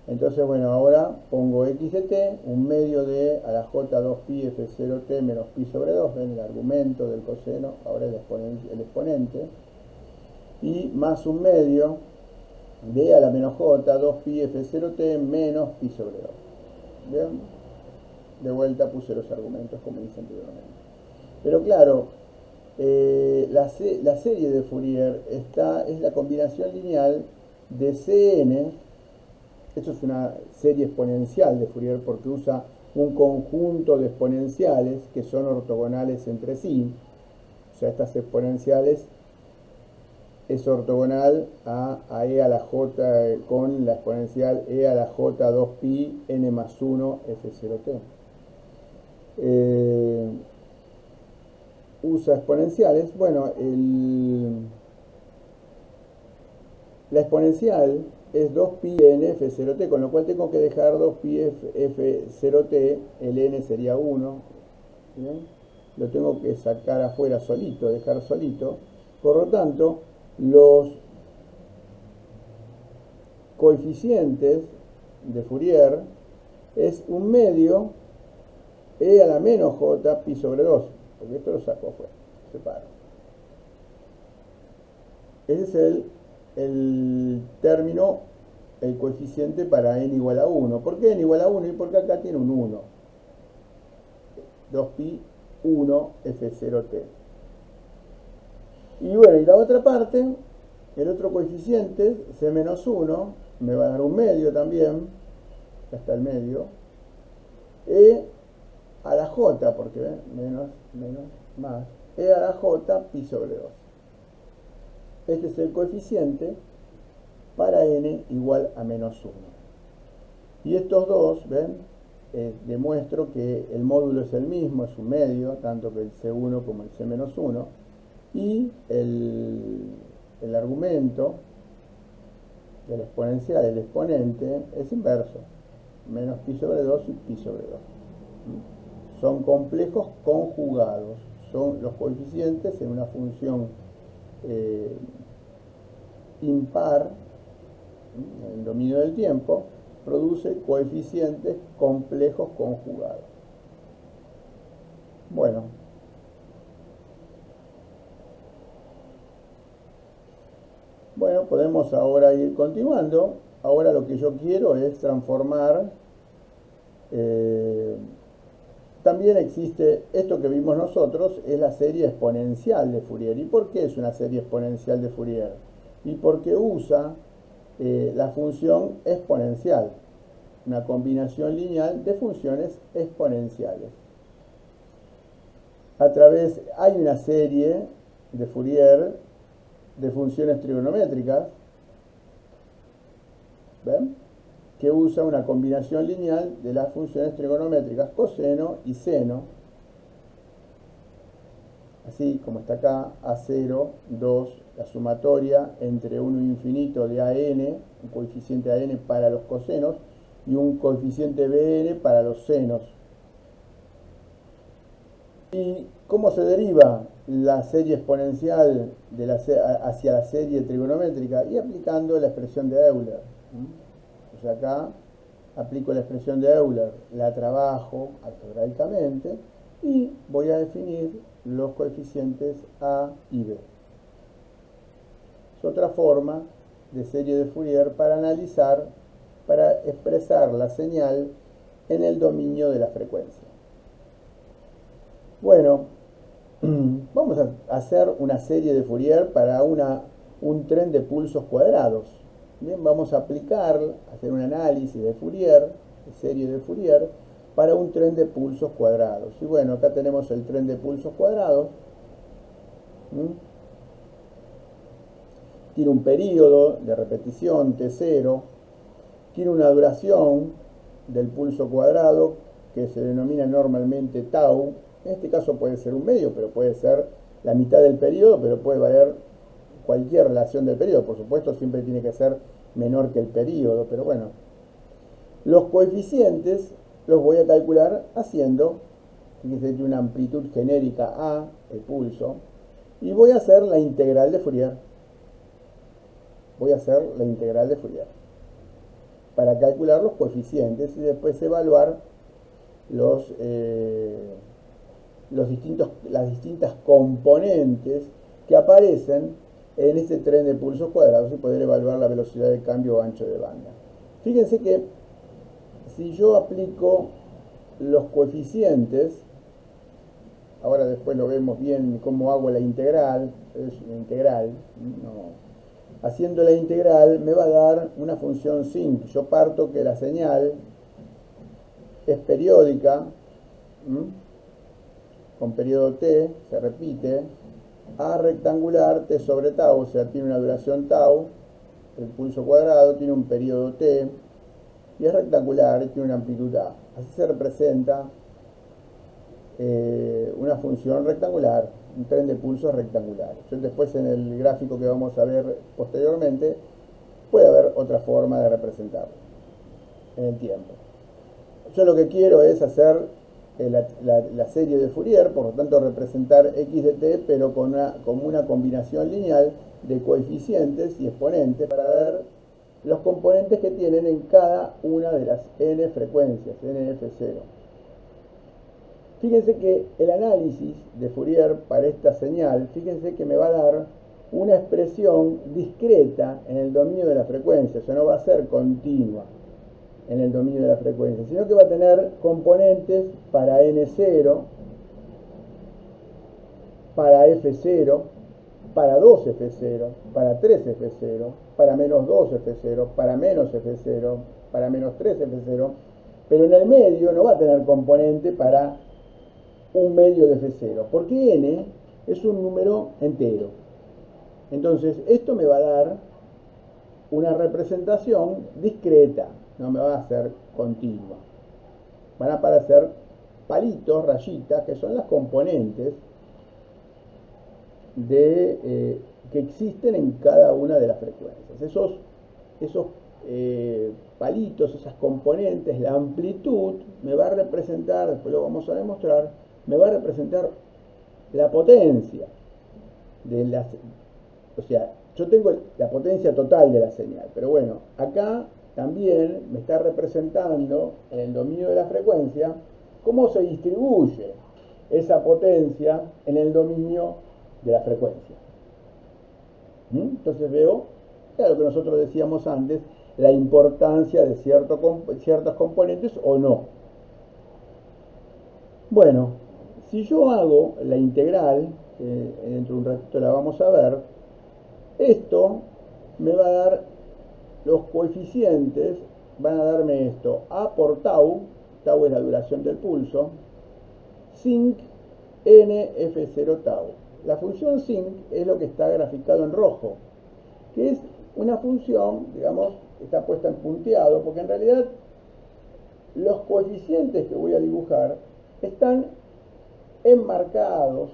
Entonces, bueno, ahora pongo x de t, un medio de a la j 2pi f0t menos pi sobre 2, ven el argumento del coseno, ahora el exponente, y más un medio de a la menos j 2pi f0t menos pi sobre 2. Bien, de vuelta puse los argumentos como hice anteriormente. Pero claro, la serie de Fourier es la combinación lineal de Cn. Esto es una serie exponencial de Fourier porque usa un conjunto de exponenciales que son ortogonales entre sí. O sea, estas exponenciales es ortogonal a e a la j con la exponencial e a la j 2pi n más 1 f0t. Usa exponenciales. Bueno, la exponencial es 2pi n f0t, con lo cual tengo que dejar 2pi f0t, el n sería 1, ¿bien? Lo tengo que sacar afuera solito, dejar solito. Por lo tanto, los coeficientes de Fourier es un medio e a la menos j pi sobre 2. porque esto lo saco afuera, separo. Ese es el término, el coeficiente para n igual a 1. ¿Por qué n igual a 1? Y porque acá tiene un 1. 2pi 1 f0t. Y bueno, y la otra parte, el otro coeficiente, c menos 1, me va a dar un medio también, ya está el medio, e a la j, porque ¿ven? Menos, más, e a la j pi sobre 2. Este es el coeficiente para n igual a menos 1. Y estos dos, ¿ven? Demuestro que el módulo es el mismo, es un medio, tanto que el C1 como el C menos 1. Y el argumento de la exponencial, el exponente, es inverso. Menos pi sobre 2 y pi sobre 2. Son complejos conjugados. Son los coeficientes en una función impar, en el dominio del tiempo, produce coeficientes complejos conjugados. Bueno, podemos ahora ir continuando. Ahora lo que yo quiero es transformar. También existe esto que vimos nosotros, es la serie exponencial de Fourier. ¿Y por qué es una serie exponencial de Fourier? Y porque usa la función exponencial, una combinación lineal de funciones exponenciales. Hay una serie de Fourier de funciones trigonométricas, ¿ven? Que usa una combinación lineal de las funciones trigonométricas coseno y seno, así como está acá, A0, 2, la sumatoria entre 1 y infinito de AN, un coeficiente AN para los cosenos, y un coeficiente BN para los senos. ¿Y cómo se deriva la serie exponencial hacia la serie trigonométrica? Y aplicando la expresión de Euler. O sea, acá aplico la expresión de Euler, la trabajo algebraicamente y voy a definir los coeficientes A y B. Es otra forma de serie de Fourier para expresar la señal en el dominio de la frecuencia. Bueno, vamos a hacer una serie de Fourier para un tren de pulsos cuadrados. Bien, vamos a hacer un análisis de Fourier, de serie de Fourier, para un tren de pulsos cuadrados. Y bueno, acá tenemos el tren de pulsos cuadrados. Tiene un periodo de repetición T0, tiene una duración del pulso cuadrado que se denomina normalmente tau. En este caso puede ser un medio, pero puede ser la mitad del periodo, pero puede valer cualquier relación del periodo. Por supuesto, siempre tiene que ser menor que el periodo, pero bueno. Los coeficientes los voy a calcular haciendo, fíjense, tiene una amplitud genérica A, el pulso, y voy a hacer la integral de Fourier. Para calcular los coeficientes y después evaluar las distintas componentes que aparecen en este tren de pulsos cuadrados y poder evaluar la velocidad de cambio o ancho de banda. Fíjense que si yo aplico los coeficientes, ahora después lo vemos bien cómo hago la integral, es una integral, haciendo la integral me va a dar una función sinc. Yo parto que la señal es periódica, con periodo t, se repite, A rectangular, t sobre tau, o sea, tiene una duración tau, el pulso cuadrado tiene un periodo t, y es rectangular y tiene una amplitud A. Así se representa una función rectangular, un tren de pulsos rectangular. Después en el gráfico que vamos a ver posteriormente, puede haber otra forma de representarlo en el tiempo. Yo lo que quiero es hacer la serie de Fourier, por lo tanto representar x de t, pero como una combinación lineal de coeficientes y exponentes para ver los componentes que tienen en cada una de las n frecuencias, nf0. Fíjense que el análisis de Fourier para esta señal, fíjense que me va a dar una expresión discreta en el dominio de la frecuencia, o sea, no va a ser continua en el dominio de la frecuencia, sino que va a tener componentes para n0, para f0, para 2f0, para 3f0, para menos 2f0, para menos f0, para menos 3f0, pero en el medio no va a tener componente para un medio de f0, porque n es un número entero. Entonces, esto me va a dar una representación discreta, no me va a ser continua. Van a aparecer palitos, rayitas, que son las componentes que existen en cada una de las frecuencias. Esos palitos, esas componentes, la amplitud me va a representar, después lo vamos a demostrar, me va a representar la potencia de las, o sea, yo tengo la potencia total de la señal, pero bueno, acá también me está representando en el dominio de la frecuencia cómo se distribuye esa potencia en el dominio de la frecuencia. Entonces veo, era lo que nosotros decíamos antes, la importancia de ciertos componentes o no. Bueno, si yo hago la integral, dentro de un ratito la vamos a ver, esto me va a dar los coeficientes, van a darme esto, A por tau, tau es la duración del pulso, sinc n f0 tau. La función sinc es lo que está graficado en rojo, que es una función, digamos, está puesta en punteado, porque en realidad los coeficientes que voy a dibujar están enmarcados,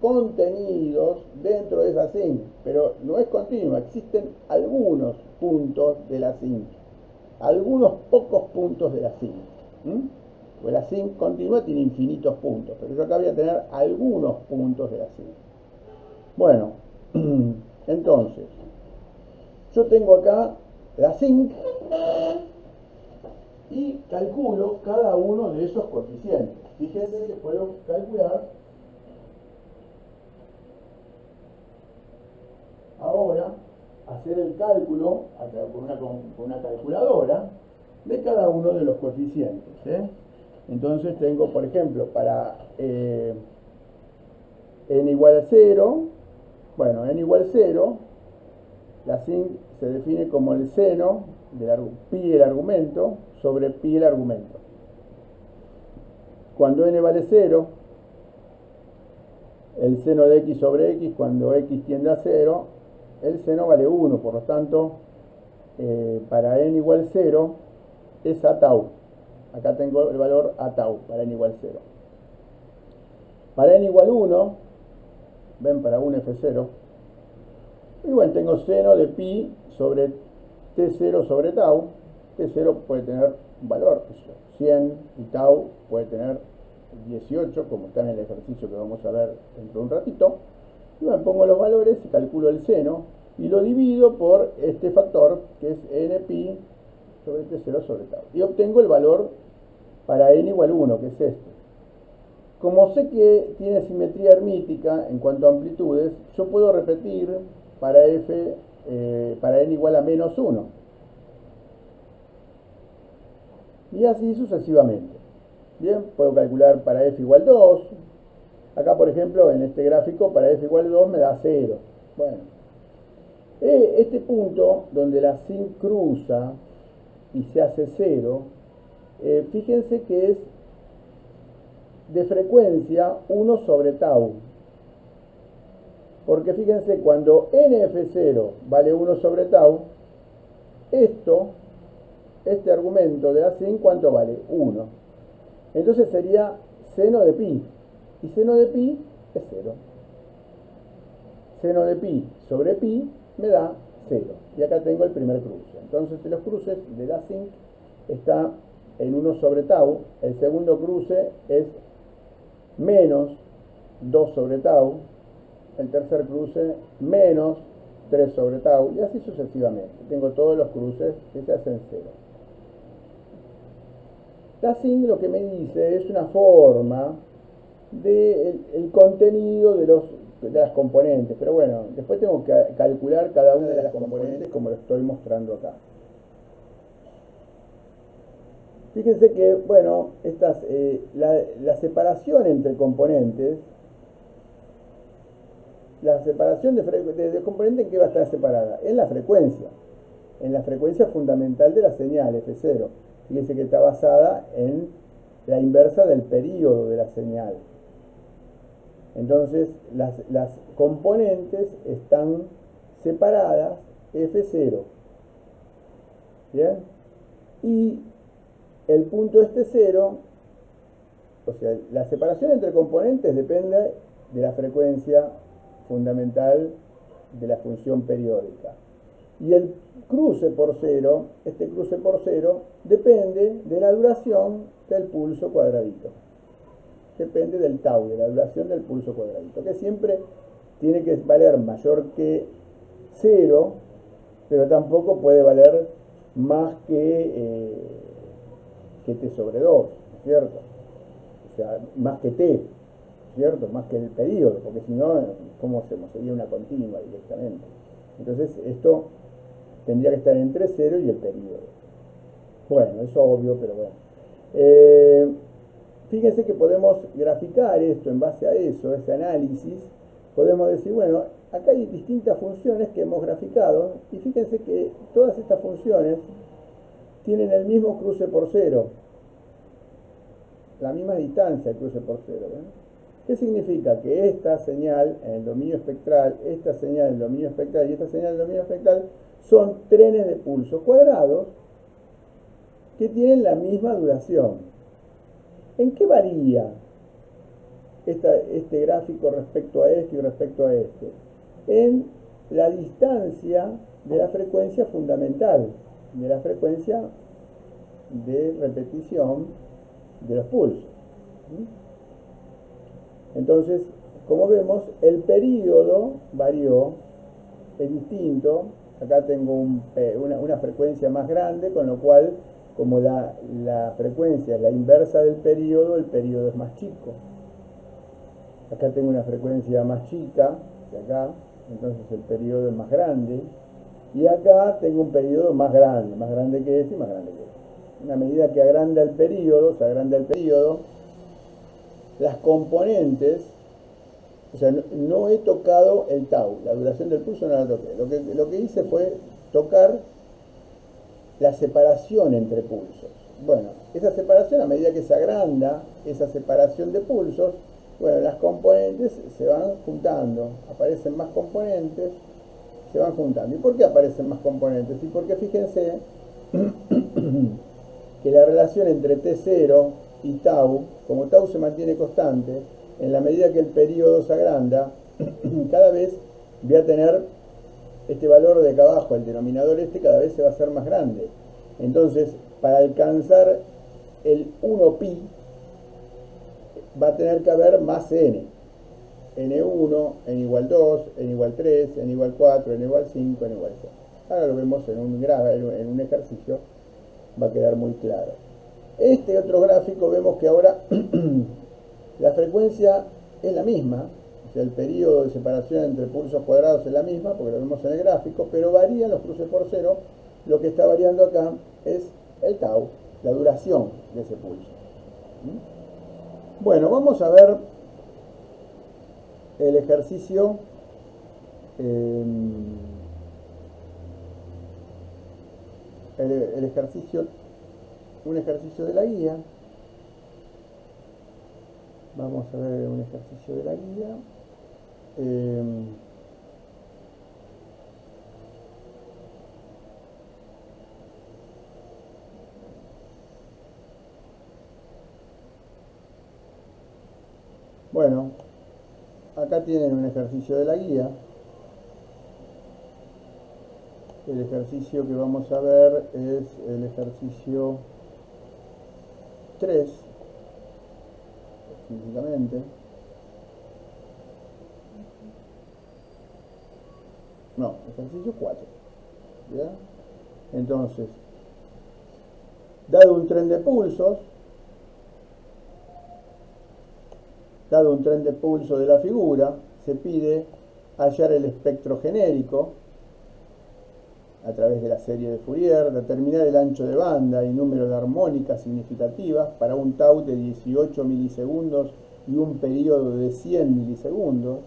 contenidos dentro de esa sinc, pero no es continua, existen algunos puntos de la sinc, algunos pocos puntos de la sinc. Pues la sinc continua tiene infinitos puntos, pero yo acá voy a tener algunos puntos de la sinc. Bueno, entonces, yo tengo acá la sinc y calculo cada uno de esos coeficientes. Fíjense que puedo calcular ahora, hacer el cálculo con una calculadora de cada uno de los coeficientes. Entonces tengo, por ejemplo, para n igual a 0, bueno, n igual a 0, la sinc se define como el seno pi el argumento sobre pi el argumento. Cuando n vale 0, el seno de x sobre x, cuando x tiende a 0, el seno vale 1, por lo tanto, para n igual a 0 es a tau. Acá tengo el valor a tau para n igual a 0. Para n igual a 1, ven, para 1 f0, igual tengo seno de pi sobre t0 sobre tau. T0 puede tener un valor, 100, y tau puede tener 18, como está en el ejercicio que vamos a ver dentro de un ratito. Y bueno, pongo los valores y calculo el seno y lo divido por este factor que es n pi sobre t0 sobre tau. Y obtengo el valor para n igual a 1, que es este. Como sé que tiene simetría hermítica en cuanto a amplitudes, yo puedo repetir para para n igual a menos 1. Y así sucesivamente. Bien, puedo calcular para f igual 2. Acá, por ejemplo, en este gráfico, para f igual 2 me da 0. Bueno, este punto donde la sinc cruza y se hace 0, fíjense que es de frecuencia 1 sobre tau. Porque fíjense, cuando nf0 vale 1 sobre tau, este argumento de la sinc, ¿cuánto vale? 1. Entonces sería seno de pi. Y seno de pi es 0. Seno de pi sobre pi me da 0. Y acá tengo el primer cruce. Entonces los cruces de la sinc está en 1 sobre tau. El segundo cruce es menos 2 sobre tau. El tercer cruce menos 3 sobre tau. Y así sucesivamente. Tengo todos los cruces que se hacen 0. La sinc lo que me dice es una forma del contenido de las componentes. Pero bueno, después tengo que calcular cada una de las componentes como lo estoy mostrando acá. Fíjense que, bueno, la separación entre componentes, la separación de componentes, ¿en qué va a estar separada? En la frecuencia fundamental de la señal, F0. Fíjense que está basada en la inversa del período de la señal. Entonces, las componentes están separadas F0. ¿Bien? Y el punto este cero, o sea, la separación entre componentes depende de la frecuencia fundamental de la función periódica. Y el cruce por cero, este cruce por cero, depende de la duración del pulso cuadradito. Depende del tau, de la duración del pulso cuadradito, que siempre tiene que valer mayor que 0, pero tampoco puede valer más que t sobre 2, ¿cierto? O sea, más que t, ¿cierto? Más que el periodo, porque si no, ¿cómo hacemos? Sería una continua directamente. Entonces, esto tendría que estar entre 0 y el periodo. Bueno, es obvio, pero bueno. Fíjense que podemos graficar esto en base a eso, ese análisis. Podemos decir, bueno, acá hay distintas funciones que hemos graficado, y fíjense que todas estas funciones tienen el mismo cruce por cero, la misma distancia cruce por cero. ¿Qué significa? Que esta señal en el dominio espectral, esta señal en el dominio espectral y esta señal en el dominio espectral son trenes de pulsos cuadrados que tienen la misma duración. ¿En qué varía este gráfico respecto a este y respecto a este? En la distancia de la frecuencia fundamental, de la frecuencia de repetición de los pulsos. Entonces, como vemos, el periodo varió, es distinto. Acá tengo una frecuencia más grande, con lo cual, como la frecuencia es la inversa del periodo, el periodo es más chico. Acá tengo una frecuencia más chica que acá, entonces el periodo es más grande. Y acá tengo un periodo más grande que este y más grande que este. Una medida que agranda el periodo, se agranda el periodo, las componentes, o sea, no he tocado el tau, la duración del pulso no la toqué. Lo que hice fue tocar la separación entre pulsos. Bueno, esa separación, a medida que se agranda esa separación de pulsos, bueno, las componentes se van juntando, aparecen más componentes, se van juntando. ¿Y por qué aparecen más componentes? Y porque fíjense que la relación entre T0 y tau, como tau se mantiene constante, en la medida que el periodo se agranda, cada vez voy a tener este valor de acá abajo, el denominador cada vez se va a hacer más grande. Entonces, para alcanzar el 1pi, va a tener que haber más n. n1, n igual 2, n igual 3, n igual 4, n igual 5, n igual 6. Ahora lo vemos en un ejercicio, va a quedar muy claro. Este otro gráfico vemos que ahora la frecuencia es la misma, o sea, el periodo de separación entre pulsos cuadrados es la misma, porque lo vemos en el gráfico, pero varían los cruces por cero. Lo que está variando acá es el tau, la duración de ese pulso. Bueno, vamos a ver el ejercicio un ejercicio de la guía. Vamos a ver un ejercicio de la guía. Bueno, acá tienen un ejercicio de la guía. El ejercicio que vamos a ver es el ejercicio 3, específicamente. No, ejercicio 4. ¿Ya? Entonces, dado un tren de pulsos, Dado un tren de pulso de la figura, se pide hallar el espectro genérico a través de la serie de Fourier, determinar el ancho de banda y número de armónicas significativas para un tau de 18 milisegundos y un periodo de 100 milisegundos.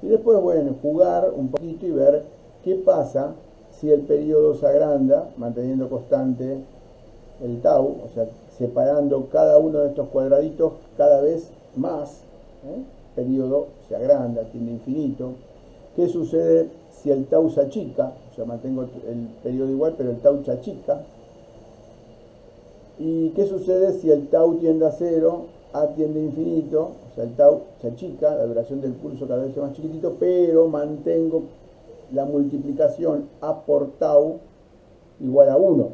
Y después, bueno, jugar un poquito y ver qué pasa si el periodo se agranda, manteniendo constante el tau, o sea, separando cada uno de estos cuadraditos cada vez más, ¿eh? Periodo se agranda, tiende a infinito. ¿Qué sucede si el tau se achica? O sea, mantengo el periodo igual, pero el tau se achica. ¿Y qué sucede si el tau tiende a cero, a tiende a infinito? O sea, el tau se achica, la duración del pulso cada vez es más chiquitito, pero mantengo la multiplicación a por tau igual a 1,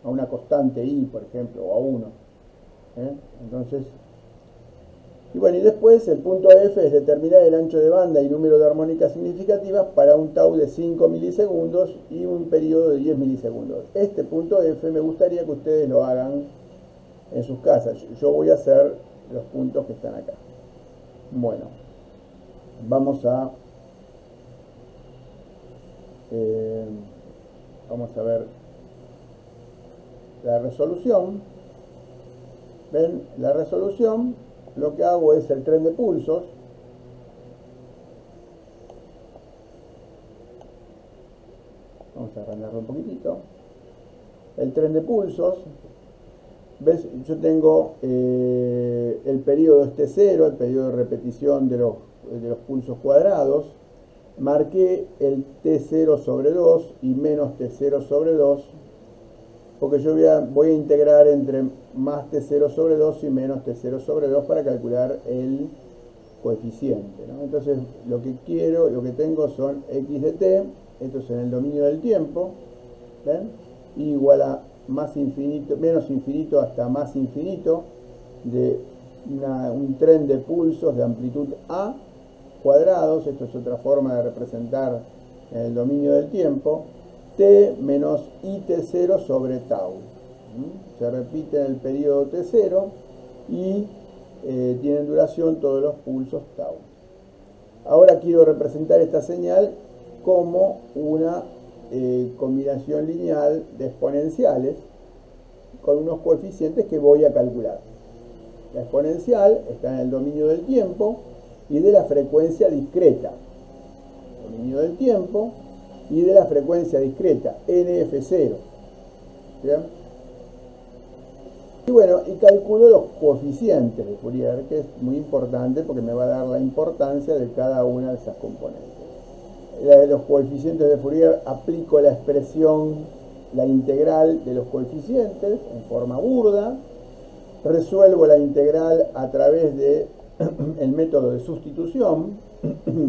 a una constante i, por ejemplo, o a 1. Entonces, y bueno, y después el punto F es determinar el ancho de banda y número de armónicas significativas para un tau de 5 milisegundos y un periodo de 10 milisegundos. Este punto F me gustaría que ustedes lo hagan en sus casas. Yo voy a hacer los puntos que están acá. Bueno, vamos a ver la resolución. ¿Ven? La resolución, lo que hago es el tren de pulsos. Vamos a agrandarlo un poquitito. El tren de pulsos. ¿Ves? Yo tengo el periodo este 0, el periodo de repetición de los pulsos cuadrados. Marqué el T0 sobre 2 y menos T0 sobre 2, porque yo voy a integrar entre más T0 sobre 2 y menos T0 sobre 2 para calcular el coeficiente, ¿no? Entonces lo que tengo son x de t, esto es en el dominio del tiempo, ¿ven? Igual a más infinito, menos infinito hasta más infinito de un tren de pulsos de amplitud a cuadrados. Esto es otra forma de representar el dominio del tiempo, t menos it0 sobre tau. Se repite en el periodo t0 y tienen duración todos los pulsos tau. Ahora quiero representar esta señal como una combinación lineal de exponenciales con unos coeficientes que voy a calcular. La exponencial está en el dominio del tiempo y de la frecuencia discreta, dominio del tiempo, y de la frecuencia discreta, NF0. ¿Bien? Y bueno, y calculo los coeficientes de Fourier, que es muy importante porque me va a dar la importancia de cada una de esas componentes. Los coeficientes de Fourier, aplico la expresión, la integral de los coeficientes en forma burda, resuelvo la integral a través de el método de sustitución,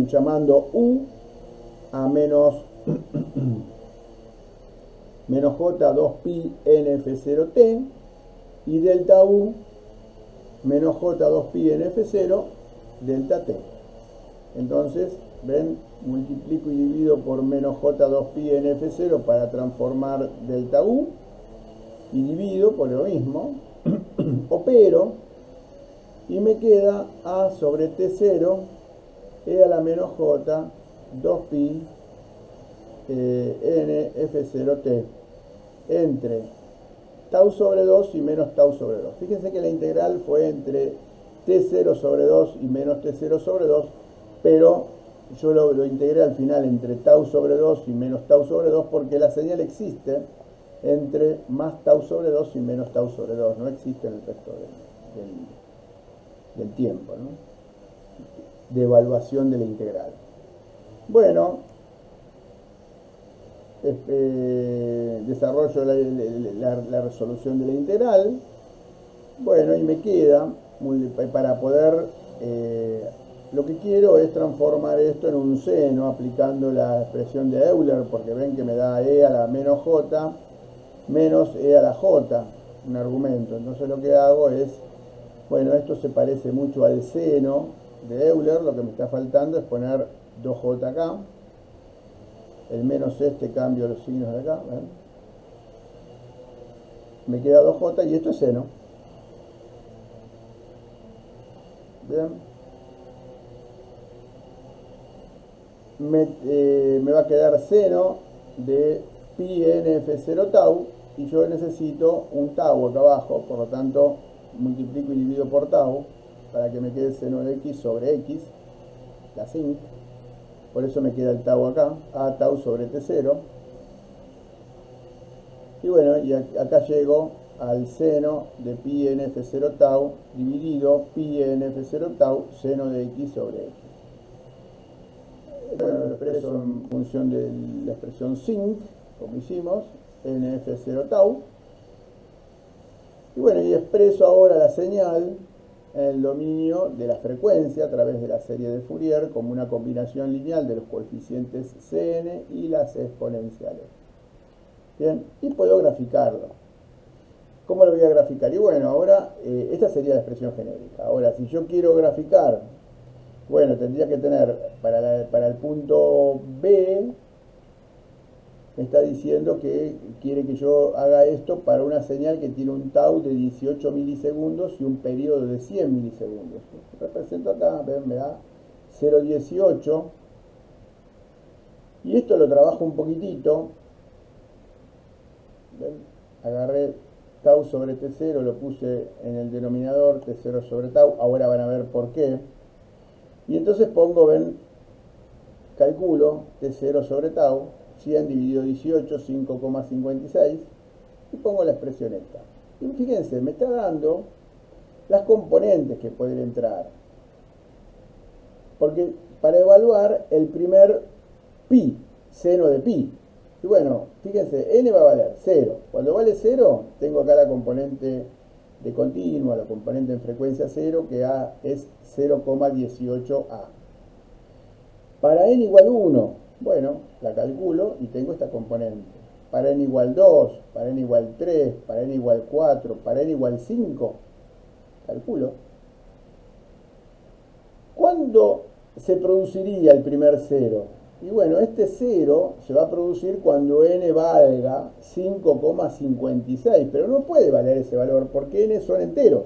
llamando u a menos j 2pi nf0t y delta u menos j 2pi nf0 delta t. Entonces, ven, multiplico y divido por menos j 2pi nf0 para transformar delta u y divido por lo mismo, opero y me queda a sobre t0 e a la menos j 2pi nf0t entre tau sobre 2 y menos tau sobre 2. Fíjense que la integral fue entre t0 sobre 2 y menos t0 sobre 2, pero yo lo integré al final entre tau sobre 2 y menos tau sobre 2 porque la señal existe entre más tau sobre 2 y menos tau sobre 2, no existe en el resto del tiempo, ¿no? De evaluación de la integral. Bueno, desarrollo la resolución de la integral. Bueno, y me queda para poder lo que quiero es transformar esto en un seno aplicando la expresión de Euler, porque ven que me da e a la menos j menos e a la j, un argumento. Entonces lo que hago es, bueno, esto se parece mucho al seno de Euler, lo que me está faltando es poner 2j acá, el menos cambio los signos de acá, ¿ven? Me queda 2j y esto es seno. Bien, me va a quedar seno de pi n f0 tau, y yo necesito un tau acá abajo, por lo tanto multiplico y divido por tau para que me quede seno de x sobre x, la sin. Por eso me queda el tau acá, a tau sobre t0. Y bueno, y acá llego al seno de pi n f0 tau dividido pi n f0 tau seno de x sobre x. Bueno, lo expreso en función de la expresión sin, como hicimos, nf0 tau. Y bueno, y expreso ahora la señal en el dominio de la frecuencia a través de la serie de Fourier como una combinación lineal de los coeficientes Cn y las exponenciales. Bien, y puedo graficarlo. ¿Cómo lo voy a graficar? Y bueno, ahora esta sería la expresión genérica. Ahora, si yo quiero graficar, bueno, tendría que tener para el punto B, me está diciendo que quiere que yo haga esto para una señal que tiene un tau de 18 milisegundos y un periodo de 100 milisegundos. Represento acá, me da 0,18. Y esto lo trabajo un poquitito. ¿Ven? Agarré tau sobre t0, lo puse en el denominador, t0 sobre tau. Ahora van a ver por qué. Y entonces pongo, ven, calculo t0 sobre tau, 100 dividido 18, 5,56, y pongo la expresión esta. Y fíjense, me está dando las componentes que pueden entrar. Porque para evaluar el primer pi, seno de pi, y bueno, fíjense, n va a valer 0. Cuando vale 0, tengo acá la componente de continua, la componente en frecuencia 0, que A es 0,18A. Para n igual 1, bueno, la calculo y tengo esta componente. Para n igual 2, para n igual 3, para n igual 4, para n igual 5, calculo. ¿Cuándo se produciría el primer 0? Y bueno, este 0 se va a producir cuando n valga 5,56, pero no puede valer ese valor porque n son enteros.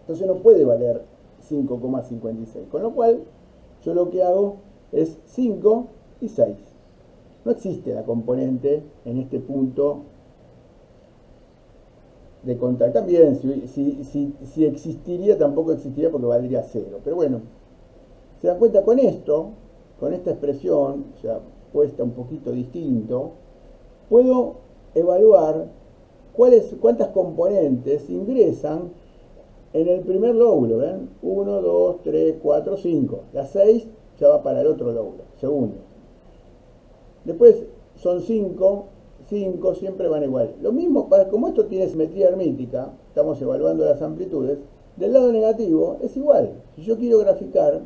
Entonces no puede valer 5,56. Con lo cual, yo lo que hago es 5 y 6. No existe la componente en este punto de contacto. También, si existiría, tampoco existiría porque valdría 0. Pero bueno, se dan cuenta con esto, con esta expresión, o sea, puesta un poquito distinto, puedo evaluar cuántas componentes ingresan en el primer lóbulo. ¿Ven? 1, 2, 3, 4, 5. La 6 ya va para el otro lóbulo, segundo. Después son 5, 5 siempre van igual. Lo mismo, como esto tiene simetría hermítica, estamos evaluando las amplitudes, del lado negativo es igual. Si yo quiero graficar,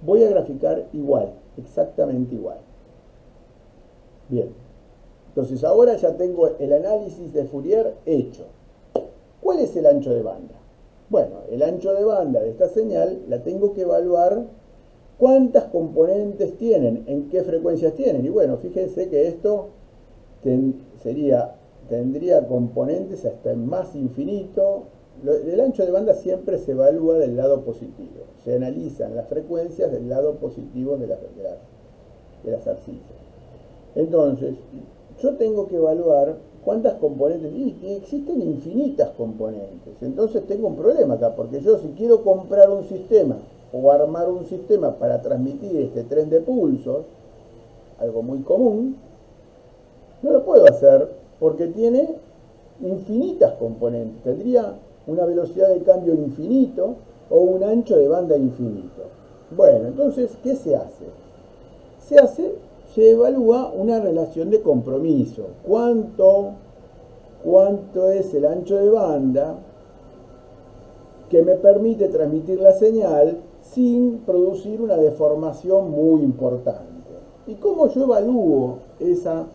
voy a graficar igual, exactamente igual. Bien, entonces ahora ya tengo el análisis de Fourier hecho. ¿Cuál es el ancho de banda? Bueno, el ancho de banda de esta señal la tengo que evaluar cuántas componentes tienen, en qué frecuencias tienen. Y bueno, fíjense que esto tendría componentes hasta en más infinito. El ancho de banda siempre se evalúa del lado positivo. Se analizan las frecuencias del lado positivo de las arcillas. Entonces, yo tengo que evaluar cuántas componentes, y existen infinitas componentes. Entonces tengo un problema acá, porque yo si quiero comprar un sistema o armar un sistema para transmitir este tren de pulsos, algo muy común, no lo puedo hacer porque tiene infinitas componentes. Tendría una velocidad de cambio infinito o un ancho de banda infinito. Bueno, entonces, ¿qué se hace? Se evalúa una relación de compromiso. ¿Cuánto es el ancho de banda que me permite transmitir la señal sin producir una deformación muy importante? ¿Y cómo yo evalúo esa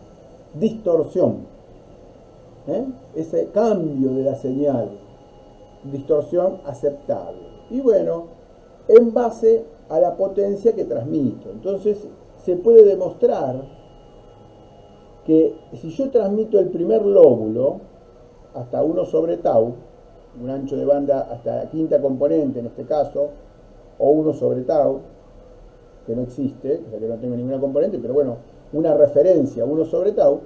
distorsión? Ese cambio de la señal, distorsión aceptable. Y bueno, en base a la potencia que transmito. Entonces, se puede demostrar que si yo transmito el primer lóbulo hasta 1 sobre tau, un ancho de banda hasta la quinta componente en este caso, o 1 sobre tau, que no existe, o sea que no tengo ninguna componente, pero bueno, una referencia, 1 sobre tau.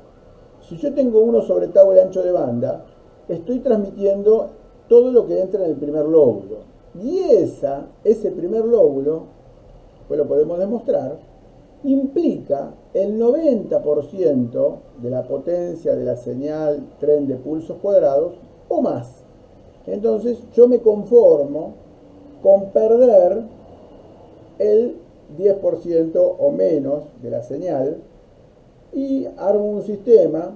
Si yo tengo 1 sobre tau el ancho de banda, estoy transmitiendo todo lo que entra en el primer lóbulo. Y ese primer lóbulo, pues lo podemos demostrar, implica el 90% de la potencia de la señal tren de pulsos cuadrados o más. Entonces yo me conformo con perder el 10% o menos de la señal y armo un sistema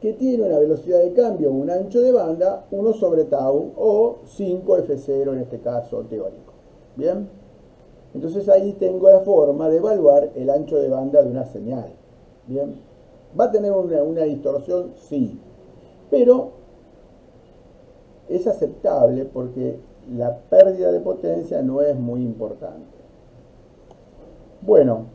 que tiene una velocidad de cambio, un ancho de banda, 1 sobre tau o 5F0 en este caso teórico. ¿Bien? Entonces ahí tengo la forma de evaluar el ancho de banda de una señal. ¿Bien? ¿Va a tener una distorsión? Sí. Pero es aceptable porque la pérdida de potencia no es muy importante. Bueno,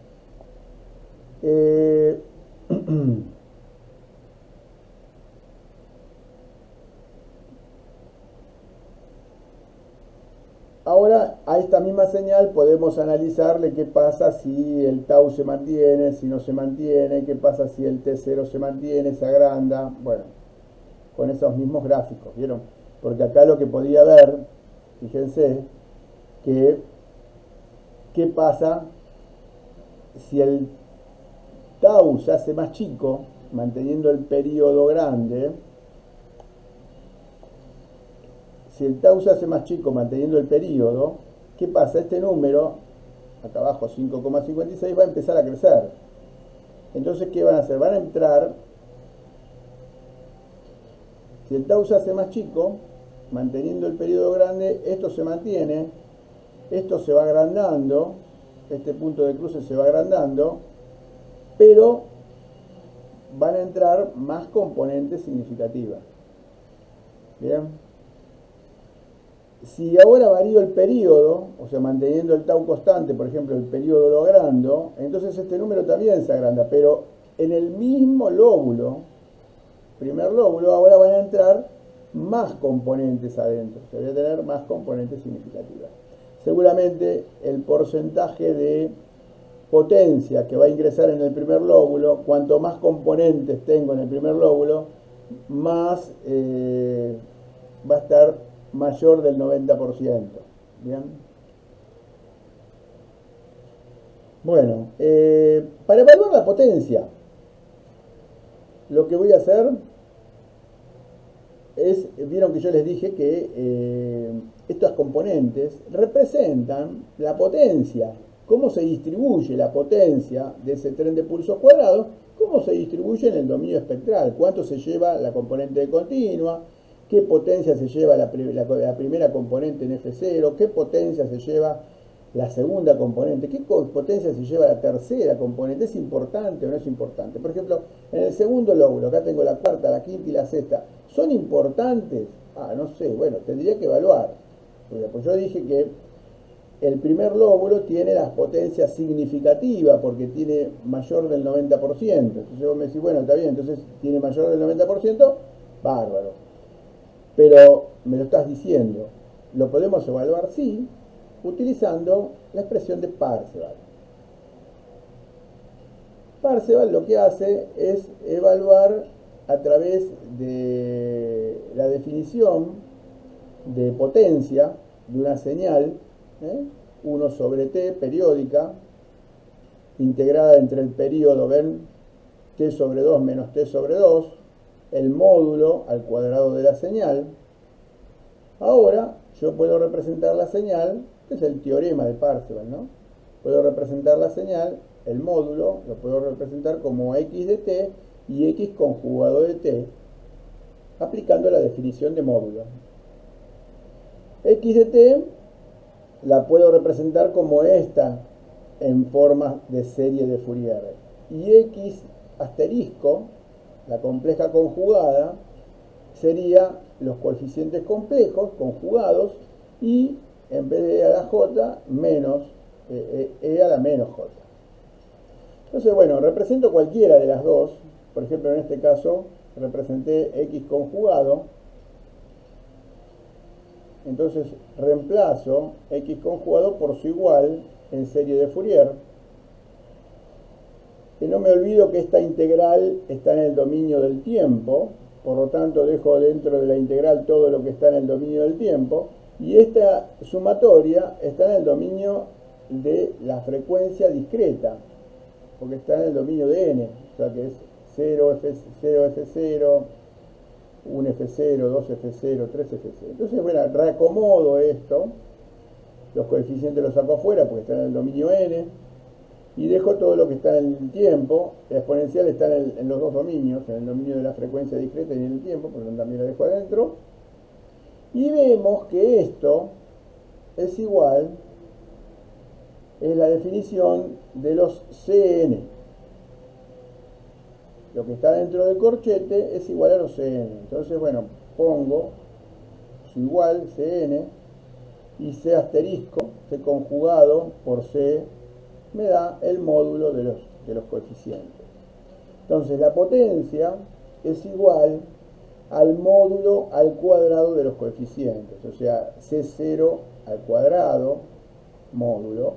ahora a esta misma señal podemos analizarle qué pasa si el tau se mantiene, si no se mantiene, qué pasa si el T0 se mantiene, se agranda, bueno, con esos mismos gráficos, ¿vieron? Porque acá lo que podía ver, fíjense, que qué pasa si el tau se hace más chico, manteniendo el periodo grande. Si el tau se hace más chico manteniendo el periodo, ¿qué pasa? Este número, acá abajo 5,56, va a empezar a crecer. Entonces, ¿qué van a hacer? Van a entrar, si el tau se hace más chico, manteniendo el periodo grande, esto se mantiene, esto se va agrandando, este punto de cruce se va agrandando, pero van a entrar más componentes significativas. ¿Bien? Si ahora varío el periodo, o sea, manteniendo el tau constante, por ejemplo, el periodo lo agrando, entonces este número también se agranda, pero en el mismo lóbulo, primer lóbulo, ahora van a entrar más componentes adentro, o sea, voy a tener más componentes significativas. Seguramente el porcentaje de potencia que va a ingresar en el primer lóbulo, cuanto más componentes tengo en el primer lóbulo, más va a estar mayor del 90%. ¿Bien? Bueno, para evaluar la potencia, lo que voy a hacer es, vieron que yo les dije que estos componentes representan la potencia, cómo se distribuye la potencia de ese tren de pulsos cuadrados, cómo se distribuye en el dominio espectral, cuánto se lleva la componente de continua, qué potencia se lleva la primera componente en F0, qué potencia se lleva la segunda componente, qué potencia se lleva la tercera componente, ¿es importante o no es importante? Por ejemplo, en el segundo lóbulo, acá tengo la cuarta, la quinta y la sexta, ¿son importantes? Ah, no sé, bueno, tendría que evaluar. Pues yo dije que el primer lóbulo tiene las potencias significativas porque tiene mayor del 90%. Entonces vos me decís, bueno, está bien, entonces tiene mayor del 90%, bárbaro. Pero me lo estás diciendo, ¿lo podemos evaluar? Sí, utilizando la expresión de Parseval. Parseval lo que hace es evaluar a través de la definición de potencia de una señal, 1 sobre t periódica, integrada entre el periodo, ven, t sobre 2 menos t sobre 2, el módulo al cuadrado de la señal. Ahora yo puedo representar la señal, que es el teorema de Parseval, ¿no? Puedo representar la señal, el módulo, lo puedo representar como x de t y x conjugado de t, aplicando la definición de módulo. X de t la puedo representar como esta en forma de serie de Fourier. Y x asterisco, la compleja conjugada, sería los coeficientes complejos conjugados y en vez de e a la j menos e a la menos j. Entonces, bueno, represento cualquiera de las dos. Por ejemplo, en este caso representé x conjugado. Entonces reemplazo x conjugado por su igual en serie de Fourier. Que no me olvido que esta integral está en el dominio del tiempo, por lo tanto dejo dentro de la integral todo lo que está en el dominio del tiempo, y esta sumatoria está en el dominio de la frecuencia discreta, porque está en el dominio de n, o sea que es 0F0, 1F0, 2F0, 3F0. Entonces, bueno, reacomodo esto, los coeficientes los saco afuera porque están en el dominio n, y dejo todo lo que está en el tiempo. La exponencial está en los dos dominios, en el dominio de la frecuencia discreta y en el tiempo, por lo tanto también lo dejo adentro. Y vemos que esto es igual, es la definición de los Cn. Lo que está dentro del corchete es igual a los Cn. Entonces, bueno, pongo su igual, Cn, y C asterisco, C conjugado por C, me da el módulo de los coeficientes. Entonces, la potencia es igual al módulo al cuadrado de los coeficientes. O sea, C0 al cuadrado, módulo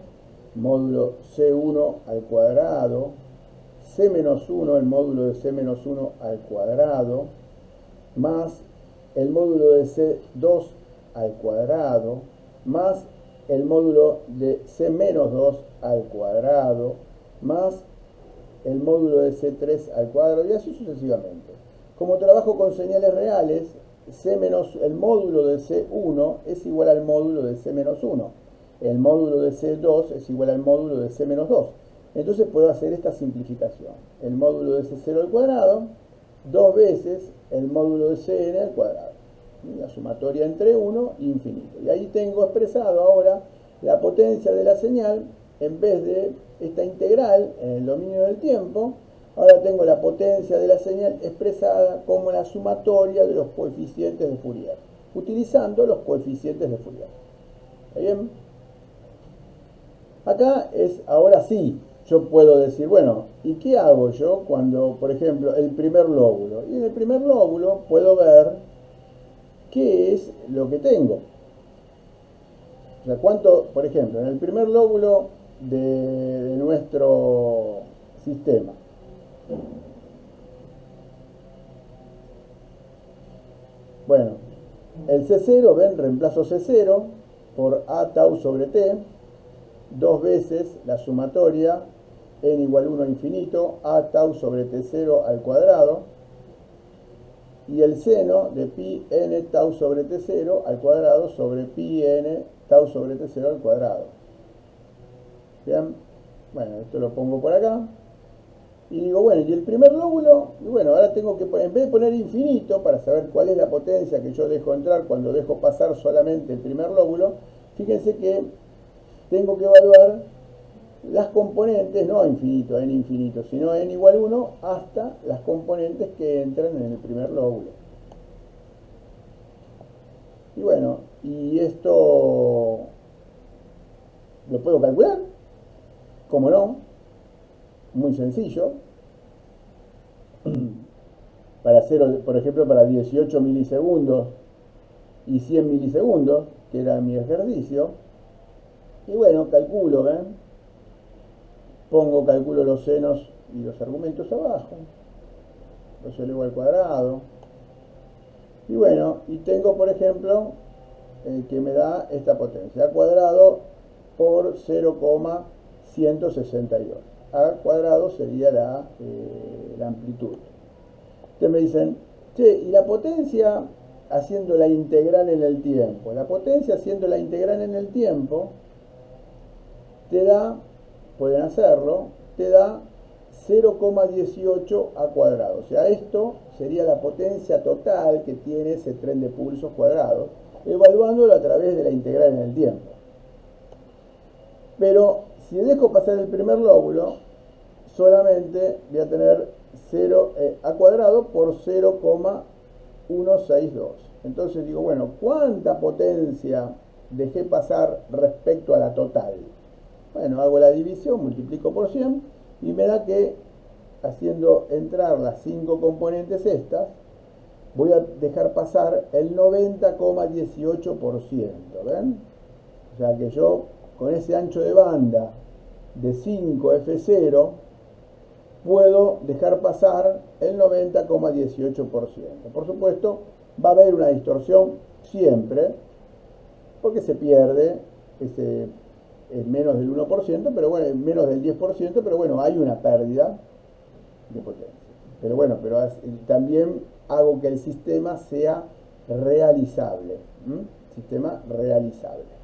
C1 al cuadrado, C-1, el módulo de C-1 al cuadrado, más el módulo de C2 al cuadrado, más el módulo de C-2 al cuadrado, más el módulo de C3 al cuadrado, y así sucesivamente. Como trabajo con señales reales, el módulo de C1 es igual al módulo de C-1. El módulo de C2 es igual al módulo de C-2. Entonces puedo hacer esta simplificación. El módulo de C0 al cuadrado, 2 veces el módulo de Cn al cuadrado. La sumatoria entre 1 e infinito. Y ahí tengo expresado ahora la potencia de la señal. En vez de esta integral en el dominio del tiempo, ahora tengo la potencia de la señal expresada como la sumatoria de los coeficientes de Fourier, utilizando los coeficientes de Fourier. ¿Está bien? Acá es, ahora sí, yo puedo decir, bueno, ¿y qué hago yo cuando, por ejemplo, el primer lóbulo? Y en el primer lóbulo puedo ver qué es lo que tengo. O sea, cuánto, por ejemplo, en el primer lóbulo de nuestro sistema. Bueno, el C0, ven, reemplazo C0 por A tau sobre T, 2 veces la sumatoria n igual 1 a infinito, A tau sobre T0 al cuadrado, y el seno de pi n tau sobre T0 al cuadrado sobre pi n tau sobre T0 al cuadrado. Bien, bueno, esto lo pongo por acá. Y digo, bueno, y el primer lóbulo, y bueno, ahora tengo que, en vez de poner infinito para saber cuál es la potencia que yo dejo entrar cuando dejo pasar solamente el primer lóbulo, fíjense que tengo que evaluar las componentes, no infinito, n infinito, sino n igual 1 hasta las componentes que entran en el primer lóbulo. Y bueno, y esto lo puedo calcular, ¿cómo no? Muy sencillo. Para hacer, por ejemplo, para 18 milisegundos y 100 milisegundos, que era mi ejercicio. Y bueno, calculo, ¿ven? Calculo los senos y los argumentos abajo. Los elevo al cuadrado. Y bueno, y tengo, por ejemplo, que me da esta potencia. A cuadrado por 0,162. A cuadrado sería la amplitud. Ustedes me dicen, che, ¿y la potencia haciendo la integral en el tiempo? La potencia haciendo la integral en el tiempo te da, pueden hacerlo, te da 0,18 a cuadrado. O sea, esto sería la potencia total que tiene ese tren de pulsos cuadrados, evaluándolo a través de la integral en el tiempo. Pero si dejo pasar el primer lóbulo, solamente voy a tener 0 a cuadrado por 0,162. Entonces digo, bueno, ¿cuánta potencia dejé pasar respecto a la total? Bueno, hago la división, multiplico por 100 y me da que, haciendo entrar las 5 componentes estas, voy a dejar pasar el 90,18%, ¿ven? O sea que yo con ese ancho de banda de 5F0, puedo dejar pasar el 90,18%. Por supuesto, va a haber una distorsión siempre, porque se pierde ese menos del 1%, pero bueno, menos del 10%, pero bueno, hay una pérdida de potencia. Pero bueno, también hago que el sistema sea realizable. Sistema realizable.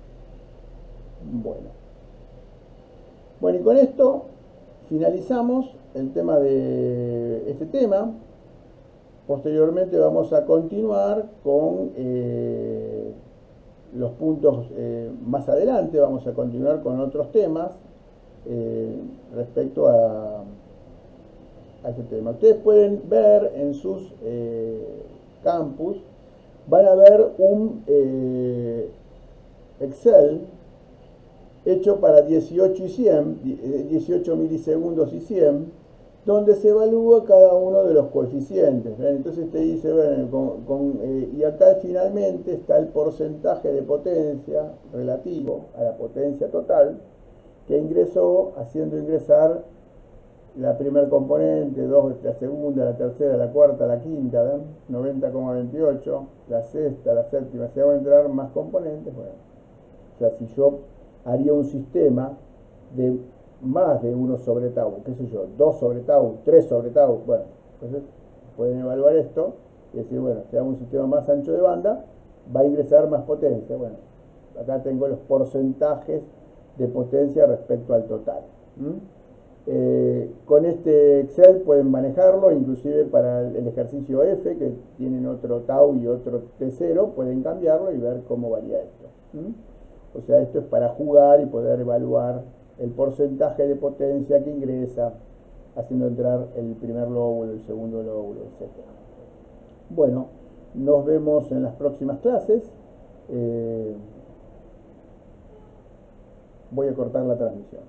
Bueno, y con esto finalizamos el tema de este tema. Posteriormente vamos a continuar con los puntos más adelante, vamos a continuar con otros temas respecto a este tema. Ustedes pueden ver en sus campus, van a ver un Excel hecho para 18 y 100, 18 milisegundos y 100, donde se evalúa cada uno de los coeficientes. ¿Ven? Entonces te dice, bueno, y acá finalmente está el porcentaje de potencia relativo a la potencia total que ingresó, haciendo ingresar la primer componente, la segunda, la tercera, la cuarta, la quinta, ¿ven? 90,28, la sexta, la séptima, se van a entrar más componentes. Bueno, o sea, si yo haría un sistema de más de 1 sobre tau, qué sé yo, 2 sobre tau, 3 sobre tau, bueno, entonces pueden evaluar esto y decir, bueno, si hago un sistema más ancho de banda, va a ingresar más potencia. Bueno, acá tengo los porcentajes de potencia respecto al total. Con este Excel pueden manejarlo, inclusive para el ejercicio F, que tienen otro tau y otro T0, pueden cambiarlo y ver cómo varía esto. O sea, esto es para jugar y poder evaluar el porcentaje de potencia que ingresa, haciendo entrar el primer lóbulo, el segundo lóbulo, etc. Bueno, nos vemos en las próximas clases. Voy a cortar la transmisión.